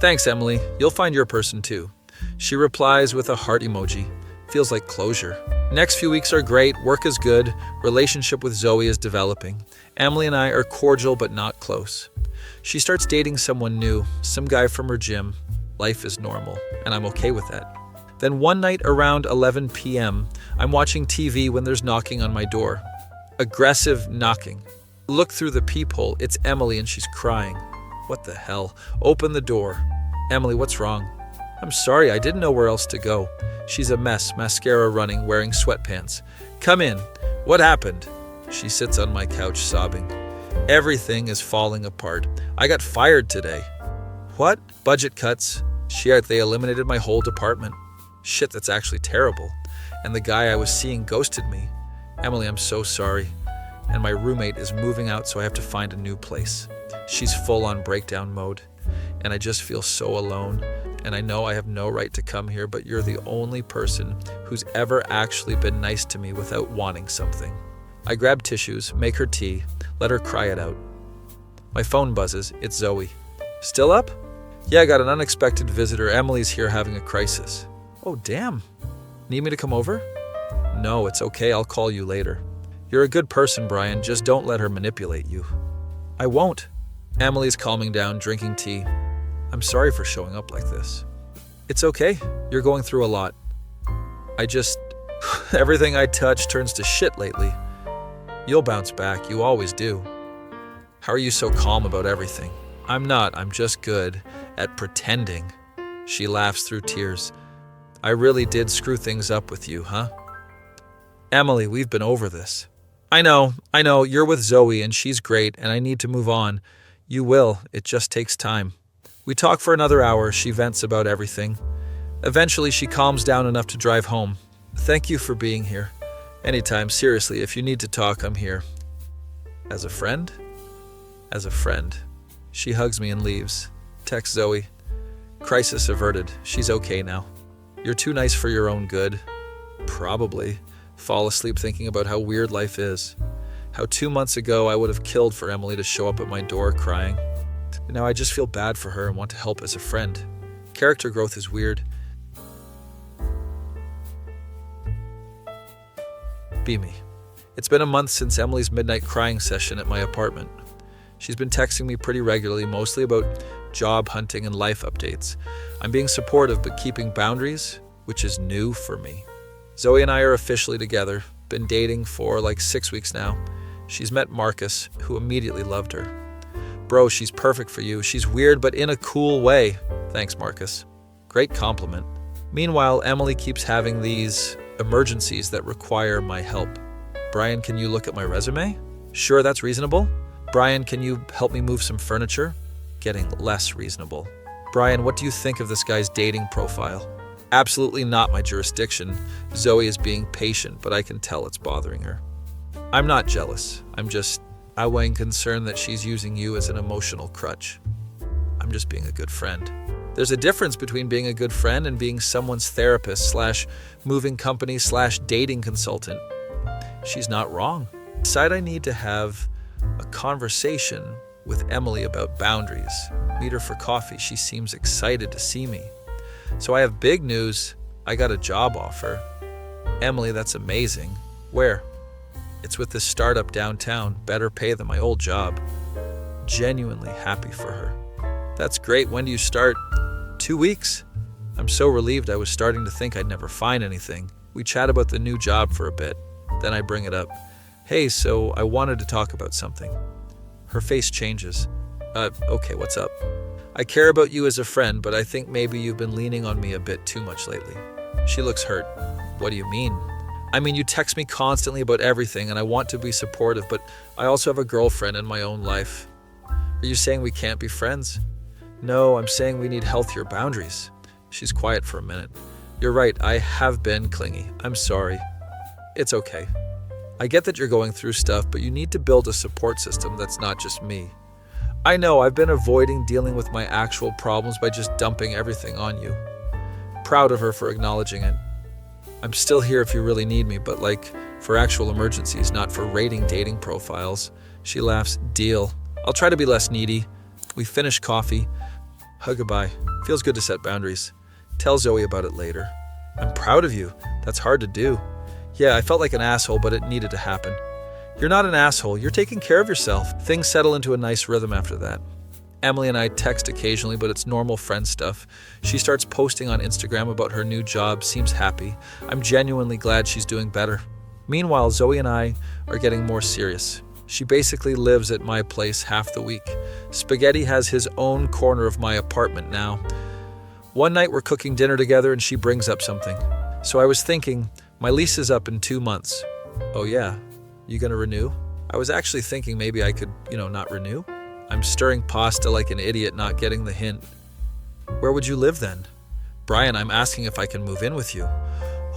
thanks, Emily. You'll find your person too. She replies with a heart emoji. Feels like closure. Next few weeks are great. Work is good. Relationship with Zoe is developing. Emily and I are cordial but not close. She starts dating someone new, some guy from her gym. Life is normal, and I'm okay with that. Then one night around 11 p.m., I'm watching TV when there's knocking on my door. Aggressive knocking. Look through the peephole. It's Emily and she's crying. What the hell? Open the door. Emily, what's wrong? I'm sorry, I didn't know where else to go. She's a mess, mascara running, wearing sweatpants. Come in. What happened? She sits on my couch sobbing. Everything is falling apart. I got fired today. What? Budget cuts. They eliminated my whole department. Shit, that's actually terrible. And the guy I was seeing ghosted me. Emily, I'm so sorry. And my roommate is moving out, so I have to find a new place. She's full on breakdown mode. And I just feel so alone. And I know I have no right to come here, but you're the only person who's ever actually been nice to me without wanting something. I grab tissues, make her tea, let her cry it out. My phone buzzes. It's Zoe. Still up? Yeah, I got an unexpected visitor. Emily's here having a crisis. Oh, damn. Need me to come over? No, it's okay. I'll call you later. You're a good person, Brian. Just don't let her manipulate you. I won't. Emily's calming down, drinking tea. I'm sorry for showing up like this. It's okay. You're going through a lot. Everything I touch turns to shit lately. You'll bounce back. You always do. How are you so calm about everything? I'm not. I'm just good at pretending. She laughs through tears. I really did screw things up with you, huh? Emily, we've been over this. I know. You're with Zoe and she's great and I need to move on. You will. It just takes time. We talk for another hour. She vents about everything. Eventually, she calms down enough to drive home. Thank you for being here. Anytime, seriously, if you need to talk, I'm here. As a friend? As a friend. She hugs me and leaves. Text Zoe. Crisis averted. She's okay now. You're too nice for your own good. Probably. Fall asleep thinking about how weird life is. How 2 months ago I would have killed for Emily to show up at my door crying. Now I just feel bad for her and want to help as a friend. Character growth is weird. Be me. It's been a month since Emily's midnight crying session at my apartment. She's been texting me pretty regularly, mostly about job hunting and life updates. I'm being supportive but keeping boundaries, which is new for me. Zoe and I are officially together, been dating for like 6 weeks now. She's met Marcus, who immediately loved her. Bro, she's perfect for you. She's weird but in a cool way. Thanks, Marcus. Great compliment. Meanwhile, Emily keeps having these emergencies that require my help. Brian, can you look at my resume? Sure, that's reasonable. Brian, can you help me move some furniture? Getting less reasonable. Brian, what do you think of this guy's dating profile? Absolutely not my jurisdiction. Zoe is being patient, but I can tell it's bothering her. I'm not jealous. I'm just outweighing concern that she's using you as an emotional crutch. I'm just being a good friend. There's a difference between being a good friend and being someone's therapist slash moving company slash dating consultant. She's not wrong. I decide I need to have a conversation with Emily about boundaries. Meet her for coffee. She seems excited to see me. So I have big news. I got a job offer. Emily, that's amazing. Where? It's with this startup downtown. Better pay than my old job. Genuinely happy for her. That's great. When do you start? 2 weeks? I'm so relieved. I was starting to think I'd never find anything. We chat about the new job for a bit. Then I bring it up. Hey, so I wanted to talk about something. Her face changes. Okay, what's up? I care about you as a friend, but I think maybe you've been leaning on me a bit too much lately. She looks hurt. What do you mean? I mean, you text me constantly about everything, and I want to be supportive, but I also have a girlfriend in my own life. Are you saying we can't be friends? No, I'm saying we need healthier boundaries. She's quiet for a minute. You're right, I have been clingy. I'm sorry. It's okay. I get that you're going through stuff, but you need to build a support system that's not just me. I know I've been avoiding dealing with my actual problems by just dumping everything on you. Proud of her for acknowledging it. I'm still here if you really need me, but for actual emergencies, not for rating dating profiles. She laughs. Deal. I'll try to be less needy. We finish coffee. Hug goodbye. Feels good to set boundaries. Tell Zoe about it later. I'm proud of you. That's hard to do. Yeah, I felt like an asshole, but it needed to happen. You're not an asshole. You're taking care of yourself. Things settle into a nice rhythm after that. Emily and I text occasionally, but it's normal friend stuff. She starts posting on Instagram about her new job, seems happy. I'm genuinely glad she's doing better. Meanwhile, Zoe and I are getting more serious. She basically lives at my place half the week. Spaghetti has his own corner of my apartment now. One night we're cooking dinner together and she brings up something. So I was thinking, my lease is up in 2 months. Oh yeah, you gonna renew? I was actually thinking maybe I could, not renew. I'm stirring pasta like an idiot, not getting the hint. Where would you live then? Brian, I'm asking if I can move in with you.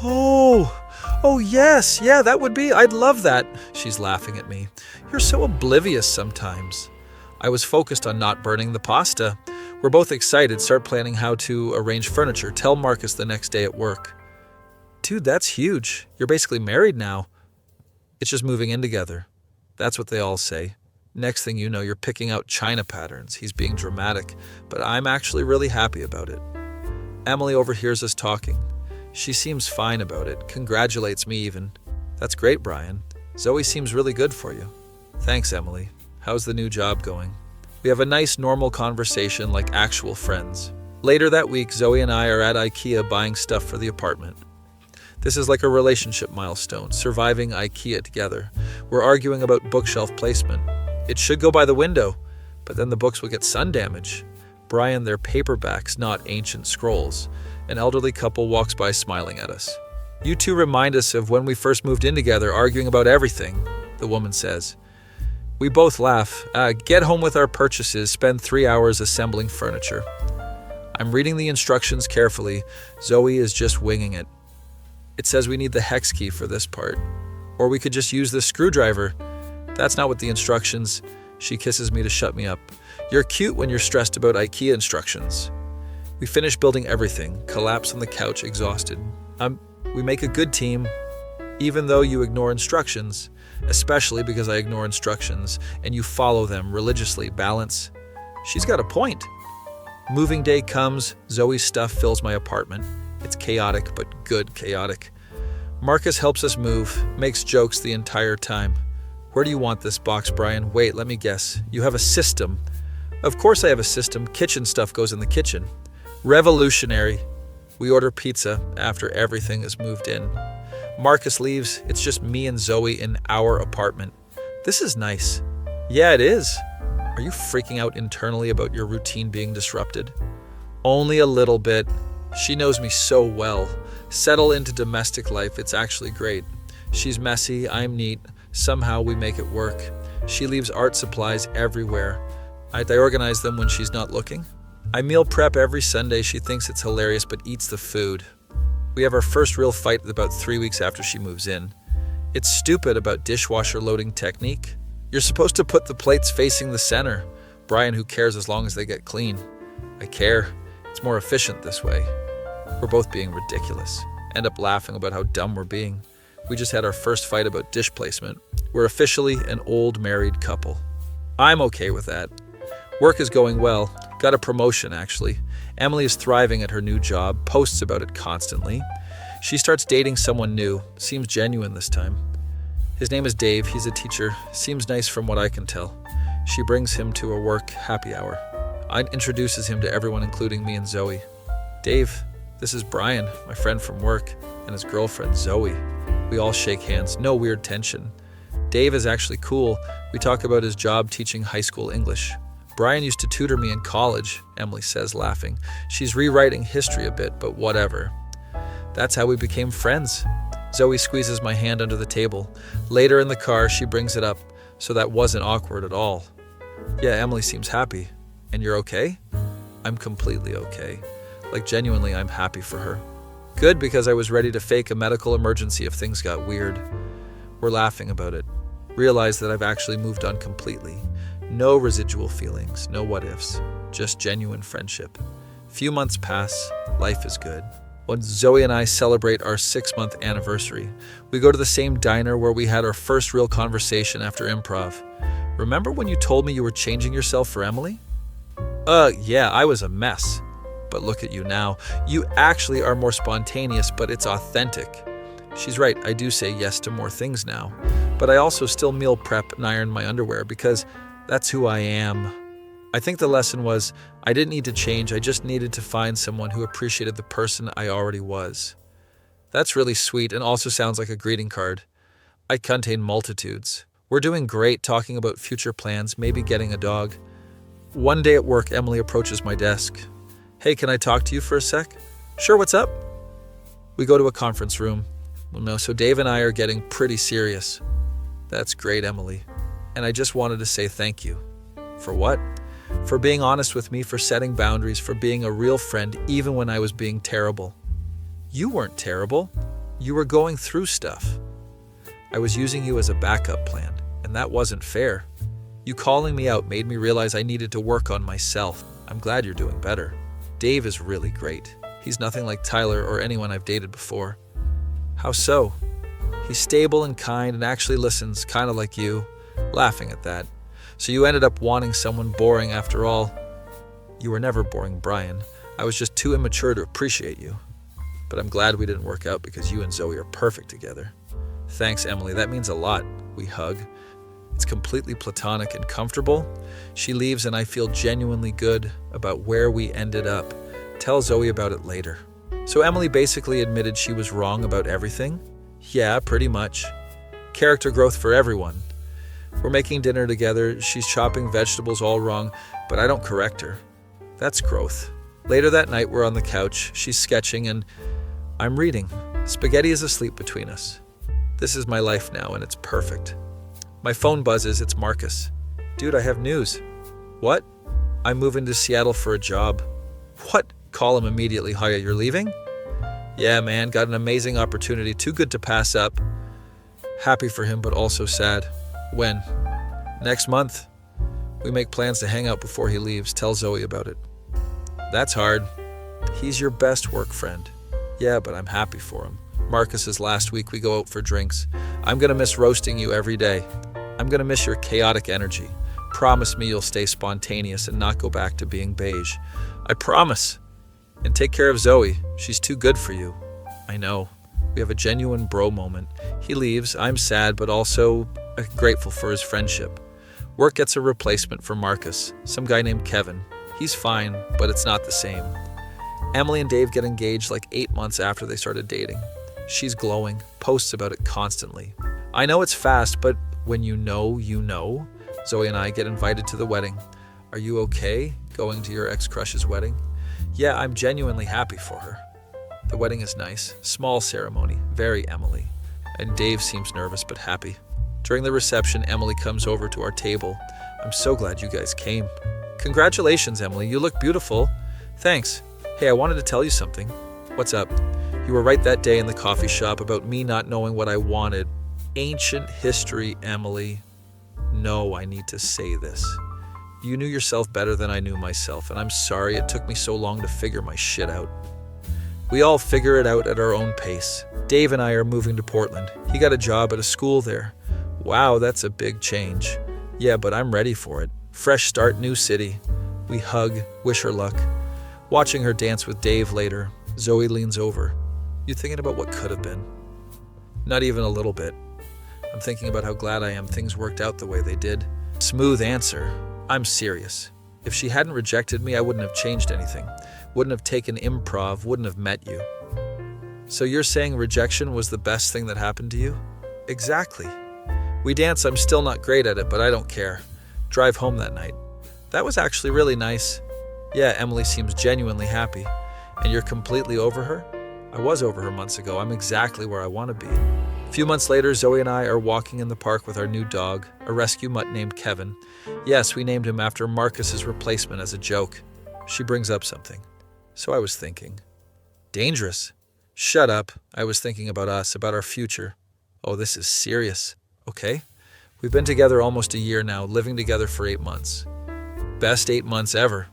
Oh yes, yeah, that would be, I'd love that. She's laughing at me. You're so oblivious sometimes. I was focused on not burning the pasta. We're both excited, start planning how to arrange furniture, tell Marcus the next day at work. Dude, that's huge. You're basically married now. It's just moving in together. That's what they all say. Next thing you know, you're picking out china patterns. He's being dramatic, but I'm actually really happy about it. Emily overhears us talking. She seems fine about it, congratulates me even. That's great, Brian. Zoe seems really good for you. Thanks, Emily. How's the new job going? We have a nice, normal conversation like actual friends. Later that week, Zoe and I are at IKEA buying stuff for the apartment. This is like a relationship milestone, surviving IKEA together. We're arguing about bookshelf placement. It should go by the window, but then the books will get sun damage. Brian, they're paperbacks, not ancient scrolls. An elderly couple walks by smiling at us. You two remind us of when we first moved in together, arguing about everything, the woman says. We both laugh. Get home with our purchases, spend 3 hours assembling furniture. I'm reading the instructions carefully. Zoe is just winging it. It says we need the hex key for this part. Or we could just use the screwdriver. That's not what the instructions. She kisses me to shut me up. You're cute when you're stressed about IKEA instructions. We finish building everything, collapse on the couch exhausted. We make a good team, even though you ignore instructions, especially because I ignore instructions and you follow them religiously. Balance. She's got a point. Moving day comes, Zoe's stuff fills my apartment. It's chaotic, but good chaotic. Marcus helps us move, makes jokes the entire time. Where do you want this box, Brian? Wait, let me guess. You have a system. Of course I have a system. Kitchen stuff goes in the kitchen. Revolutionary. We order pizza after everything is moved in. Marcus leaves. It's just me and Zoe in our apartment. This is nice. Yeah, it is. Are you freaking out internally about your routine being disrupted? Only a little bit. She knows me so well. Settle into domestic life. It's actually great. She's messy. I'm neat. Somehow we make it work. She leaves art supplies everywhere. I organize them when she's not looking. I meal prep every Sunday. She thinks it's hilarious but eats the food. We have our first real fight about 3 weeks after she moves in. It's stupid about dishwasher loading technique. You're supposed to put the plates facing the center. Brian, who cares as long as they get clean? I care. It's more efficient this way. We're both being ridiculous. End up laughing about how dumb we're being. We just had our first fight about dish placement. We're officially an old married couple. I'm okay with that. Work is going well. Got a promotion, actually. Emily is thriving at her new job, posts about it constantly. She starts dating someone new. Seems genuine this time. His name is Dave. He's a teacher. Seems nice from what I can tell. She brings him to a work happy hour. I introduces him to everyone, including me and Zoe. Dave, this is Brian, my friend from work, and his girlfriend, Zoe. We all shake hands. No weird tension. Dave is actually cool. We talk about his job teaching high school English. Brian used to tutor me in college, Emily says, laughing. She's rewriting history a bit, but whatever. That's how we became friends. Zoe squeezes my hand under the table. Later in the car, she brings it up, so that wasn't awkward at all. Yeah, Emily seems happy. And you're okay? I'm completely okay. Like, genuinely, I'm happy for her. Good, because I was ready to fake a medical emergency if things got weird. We're laughing about it. Realize that I've actually moved on completely. No residual feelings, no what-ifs, just genuine friendship. Few months pass, life is good. When Zoe and I celebrate our 6-month anniversary, we go to the same diner where we had our first real conversation after Improv. Remember when you told me you were changing yourself for Emily? Yeah, I was a mess. But look at you now. You actually are more spontaneous, but it's authentic. She's right, I do say yes to more things now. But I also still meal prep and iron my underwear because that's who I am. I think the lesson was I didn't need to change, I just needed to find someone who appreciated the person I already was. That's really sweet and also sounds like a greeting card. I contain multitudes. We're doing great talking about future plans, maybe getting a dog. One day at work, Emily approaches my desk. Hey, can I talk to you for a sec? Sure, what's up? We go to a conference room. Well, no, so Dave and I are getting pretty serious. That's great, Emily. And I just wanted to say thank you. For what? For being honest with me, for setting boundaries, for being a real friend even when I was being terrible. You weren't terrible. You were going through stuff. I was using you as a backup plan, and that wasn't fair. You calling me out made me realize I needed to work on myself. I'm glad you're doing better. Dave is really great. He's nothing like Tyler or anyone I've dated before. How so? He's stable and kind and actually listens, kind of like you. Laughing at that. So you ended up wanting someone boring after all. You were never boring, Brian. I was just too immature to appreciate you. But I'm glad we didn't work out because you and Zoe are perfect together. Thanks, Emily. That means a lot. We hug. It's completely platonic and comfortable. She leaves and I feel genuinely good about where we ended up. Tell Zoe about it later. So Emily basically admitted she was wrong about everything? Yeah, pretty much. Character growth for everyone. We're making dinner together. She's chopping vegetables all wrong, but I don't correct her. That's growth. Later that night, we're on the couch. She's sketching and I'm reading. Spaghetti is asleep between us. This is my life now and it's perfect. My phone buzzes. It's Marcus. Dude, I have news. What? I'm moving to Seattle for a job. What? Call him immediately. Hiya, you're leaving? Yeah, man. Got an amazing opportunity. Too good to pass up. Happy for him, but also sad. When? Next month. We make plans to hang out before he leaves. Tell Zoe about it. That's hard. He's your best work friend. Yeah, but I'm happy for him. Marcus's last week we go out for drinks. I'm gonna miss roasting you every day. I'm gonna miss your chaotic energy. Promise me you'll stay spontaneous and not go back to being beige. I promise. And take care of Zoe. She's too good for you. I know. We have a genuine bro moment. He leaves. I'm sad, but also grateful for his friendship. Work gets a replacement for Marcus, some guy named Kevin. He's fine, but it's not the same. Emily and Dave get engaged like 8 months after they started dating. She's glowing, posts about it constantly. I know it's fast, but when you know, you know. Zoe and I get invited to the wedding. Are you okay going to your ex-crush's wedding? Yeah, I'm genuinely happy for her. The wedding is nice, small ceremony, very Emily. And Dave seems nervous but happy. During the reception, Emily comes over to our table. I'm so glad you guys came. Congratulations, Emily. You look beautiful. Thanks. Hey, I wanted to tell you something. What's up? You were right that day in the coffee shop about me not knowing what I wanted. Ancient history, Emily. No, I need to say this. You knew yourself better than I knew myself, and I'm sorry it took me so long to figure my shit out. We all figure it out at our own pace. Dave and I are moving to Portland. He got a job at a school there. Wow, that's a big change. Yeah, but I'm ready for it. Fresh start, new city. We hug, wish her luck. Watching her dance with Dave later, Zoe leans over. You thinking about what could have been? Not even a little bit. I'm thinking about how glad I am things worked out the way they did. Smooth answer. I'm serious. If she hadn't rejected me, I wouldn't have changed anything. Wouldn't have taken improv, wouldn't have met you. So you're saying rejection was the best thing that happened to you? Exactly. We dance, I'm still not great at it, but I don't care. Drive home that night. That was actually really nice. Yeah, Emily seems genuinely happy. And you're completely over her? I was over her months ago. I'm exactly where I want to be. A few months later, Zoe and I are walking in the park with our new dog, a rescue mutt named Kevin. Yes, we named him after Marcus's replacement as a joke. She brings up something. So I was thinking. Dangerous. Shut up. I was thinking about us, about our future. Oh, this is serious. Okay? We've been together almost a year now, living together for 8 months. Best 8 months ever.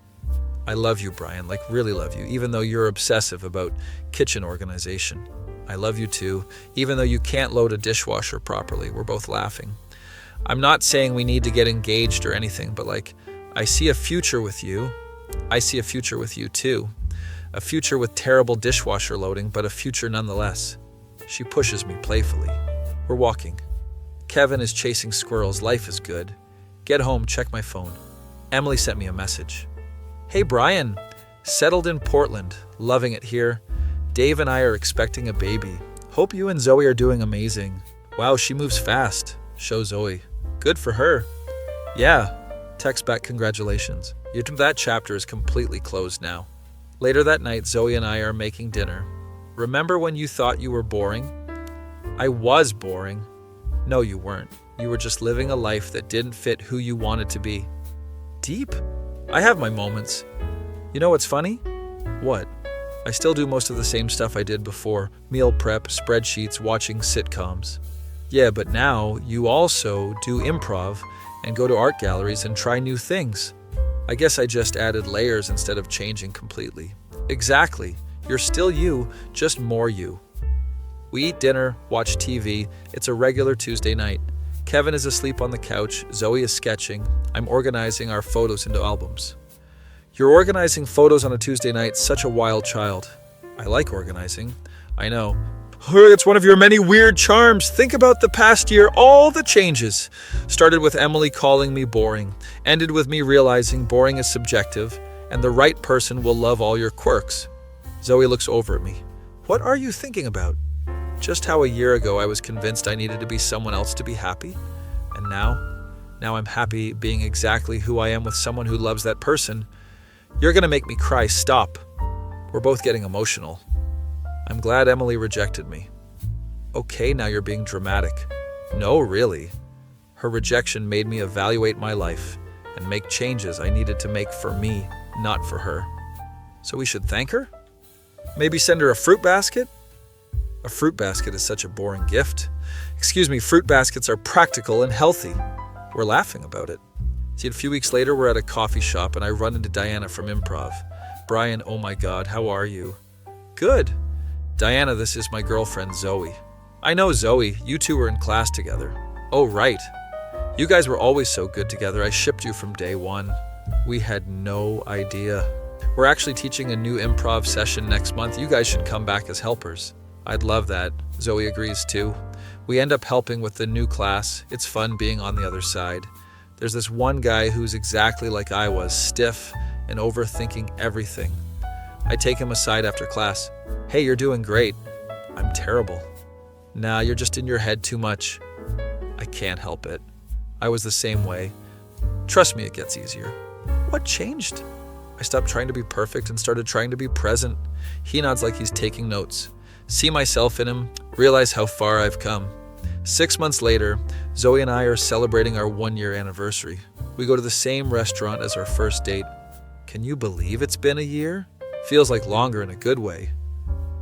I love you, Brian, like really love you, even though you're obsessive about kitchen organization. I love you too, even though you can't load a dishwasher properly. We're both laughing. I'm not saying we need to get engaged or anything, but I see a future with you. I see a future with you too. A future with terrible dishwasher loading, but a future nonetheless. She pushes me playfully. We're walking. Kevin is chasing squirrels. Life is good. Get home, check my phone. Emily sent me a message. Hey, Brian. Settled in Portland. Loving it here. Dave and I are expecting a baby. Hope you and Zoe are doing amazing. Wow, she moves fast. Show Zoe. Good for her. Yeah. Text back congratulations. That chapter is completely closed now. Later that night, Zoe and I are making dinner. Remember when you thought you were boring? I was boring. No, you weren't. You were just living a life that didn't fit who you wanted to be. Deep? I have my moments. You know what's funny? What? I still do most of the same stuff I did before. Meal prep, spreadsheets, watching sitcoms. Yeah, but now you also do improv and go to art galleries and try new things. I guess I just added layers instead of changing completely. Exactly. You're still you, just more you. We eat dinner, watch TV. It's a regular Tuesday night. Kevin is asleep on the couch. Zoe is sketching. I'm organizing our photos into albums. You're organizing photos on a Tuesday night, such a wild child. I like organizing. I know. It's one of your many weird charms. Think about the past year, all the changes. Started with Emily calling me boring. Ended with me realizing boring is subjective, and the right person will love all your quirks. Zoe looks over at me. What are you thinking about? Just how a year ago I was convinced I needed to be someone else to be happy. And now I'm happy being exactly who I am with someone who loves that person. You're gonna make me cry. Stop. We're both getting emotional. I'm glad Emily rejected me. Okay, now you're being dramatic. No, really. Her rejection made me evaluate my life and make changes I needed to make for me, not for her. So we should thank her? Maybe send her a fruit basket? A fruit basket is such a boring gift. Excuse me, fruit baskets are practical and healthy. We're laughing about it. See, a few weeks later, we're at a coffee shop and I run into Diana from Improv. Brian, oh my God, how are you? Good. Diana, this is my girlfriend Zoe. I know Zoe, you two were in class together. Oh, right. You guys were always so good together. I shipped you from day one. We had no idea. We're actually teaching a new improv session next month. You guys should come back as helpers. I'd love that. Zoe agrees too. We end up helping with the new class. It's fun being on the other side. There's this one guy who's exactly like I was, stiff and overthinking everything. I take him aside after class. Hey, you're doing great. I'm terrible. Nah, you're just in your head too much. I can't help it. I was the same way. Trust me, it gets easier. What changed? I stopped trying to be perfect and started trying to be present. He nods like he's taking notes. See myself in him, realize how far I've come. 6 months later, Zoe and I are celebrating our 1-year anniversary. We go to the same restaurant as our first date. Can you believe it's been a year? Feels like longer in a good way.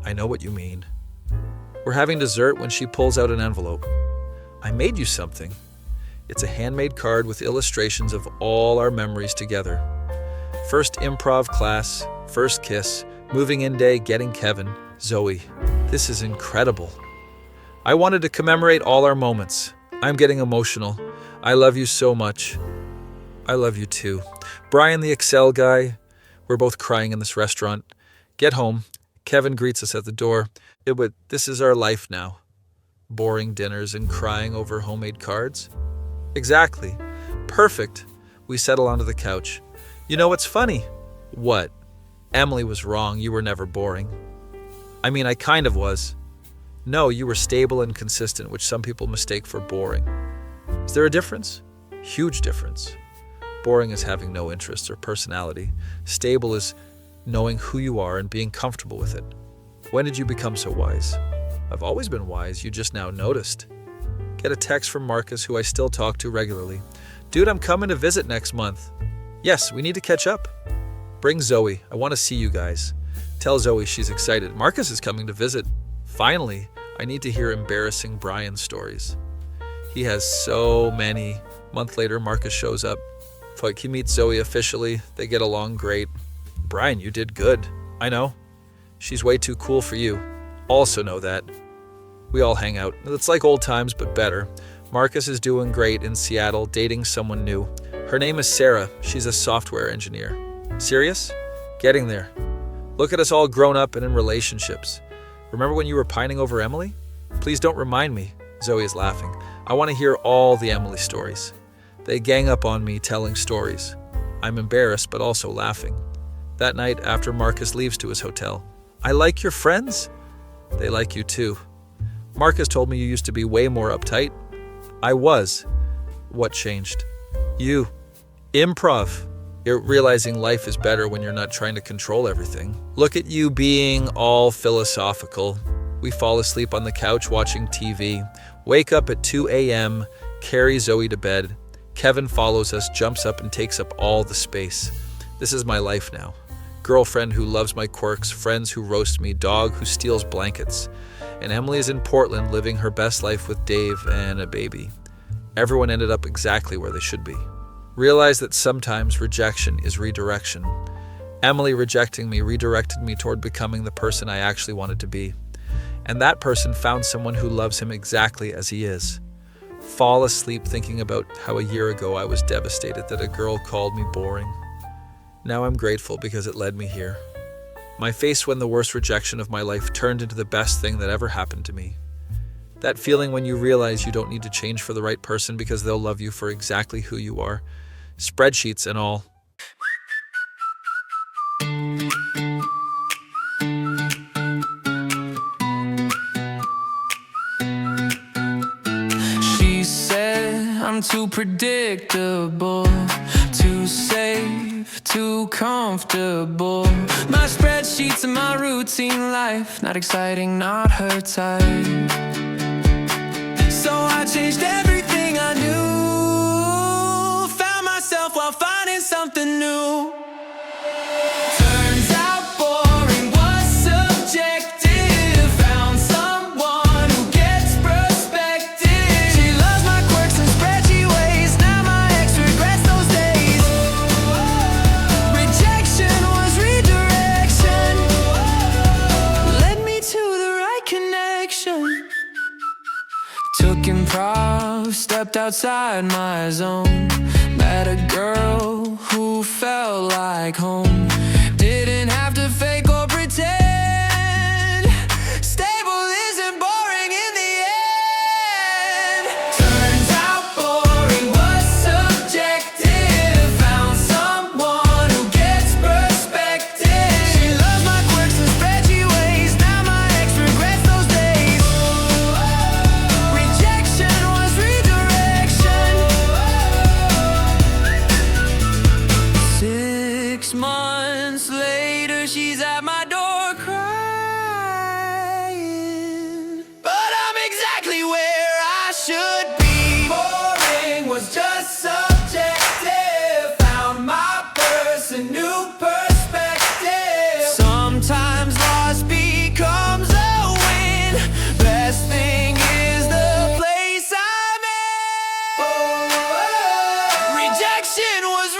I know what you mean. We're having dessert when she pulls out an envelope. I made you something. It's a handmade card with illustrations of all our memories together. First improv class, first kiss, moving in day, getting Kevin, Zoe. This is incredible. I wanted to commemorate all our moments. I'm getting emotional. I love you so much. I love you too. Brian, the Excel guy. We're both crying in this restaurant. Get home. Kevin greets us at the door. This is our life now. Boring dinners and crying over homemade cards. Exactly. Perfect. We settle onto the couch. You know what's funny? What? Emily was wrong. You were never boring. I mean, I kind of was. No, you were stable and consistent, which some people mistake for boring. Is there a difference? Huge difference. Boring is having no interests or personality. Stable is knowing who you are and being comfortable with it. When did you become so wise? I've always been wise, you just now noticed. Get a text from Marcus, who I still talk to regularly. Dude, I'm coming to visit next month. Yes, we need to catch up. Bring Zoe. I want to see you guys. Tell Zoe she's excited. Marcus is coming to visit. Finally, I need to hear embarrassing Brian stories. He has so many. A month later, Marcus shows up. He meets Zoe officially. They get along great. Brian, you did good. I know. She's way too cool for you. Also know that. We all hang out. It's like old times, but better. Marcus is doing great in Seattle, dating someone new. Her name is Sarah. She's a software engineer. Serious? Getting there. Look at us all grown up and in relationships. Remember when you were pining over Emily? Please don't remind me. Zoe is laughing. I want to hear all the Emily stories. They gang up on me telling stories. I'm embarrassed, but also laughing. That night, after Marcus leaves to his hotel, I like your friends. They like you too. Marcus told me you used to be way more uptight. I was. What changed? You. Improv. You're realizing life is better when you're not trying to control everything. Look at you being all philosophical. We fall asleep on the couch watching TV. Wake up at 2 a.m., carry Zoe to bed. Kevin follows us, jumps up and takes up all the space. This is my life now. Girlfriend who loves my quirks, friends who roast me, dog who steals blankets. And Emily is in Portland living her best life with Dave and a baby. Everyone ended up exactly where they should be. Realize that sometimes rejection is redirection. Emily rejecting me redirected me toward becoming the person I actually wanted to be. And that person found someone who loves him exactly as he is. Fall asleep thinking about how a year ago I was devastated that a girl called me boring. Now I'm grateful because it led me here. My face when the worst rejection of my life turned into the best thing that ever happened to me. That feeling when you realize you don't need to change for the right person because they'll love you for exactly who you are. Spreadsheets and all. She said I'm too predictable, too safe, too comfortable. My spreadsheets and my routine life, not exciting, not her type. So I changed everything I knew, found myself while finding something new. Turns out boring was subjective, found someone who gets perspective. She loves my quirks and spreadsheet ways, now my ex regrets those days. Rejection was redirection. move, stepped outside my zone. Met a girl who felt like home. Didn't have to fake or pretend. Stable isn't boring in the end. Turns out boring was subjective. Found someone who gets perspective. She loves my quirks and spreadsheet ways. Now my ex regrets those days. Rejection was redirection. 6 months later, she's at my door crying. But I'm exactly where I should be. Boring was just subjective. Found my person, new perspective. Sometimes loss becomes a win. Best thing is the place I'm in. Rejection was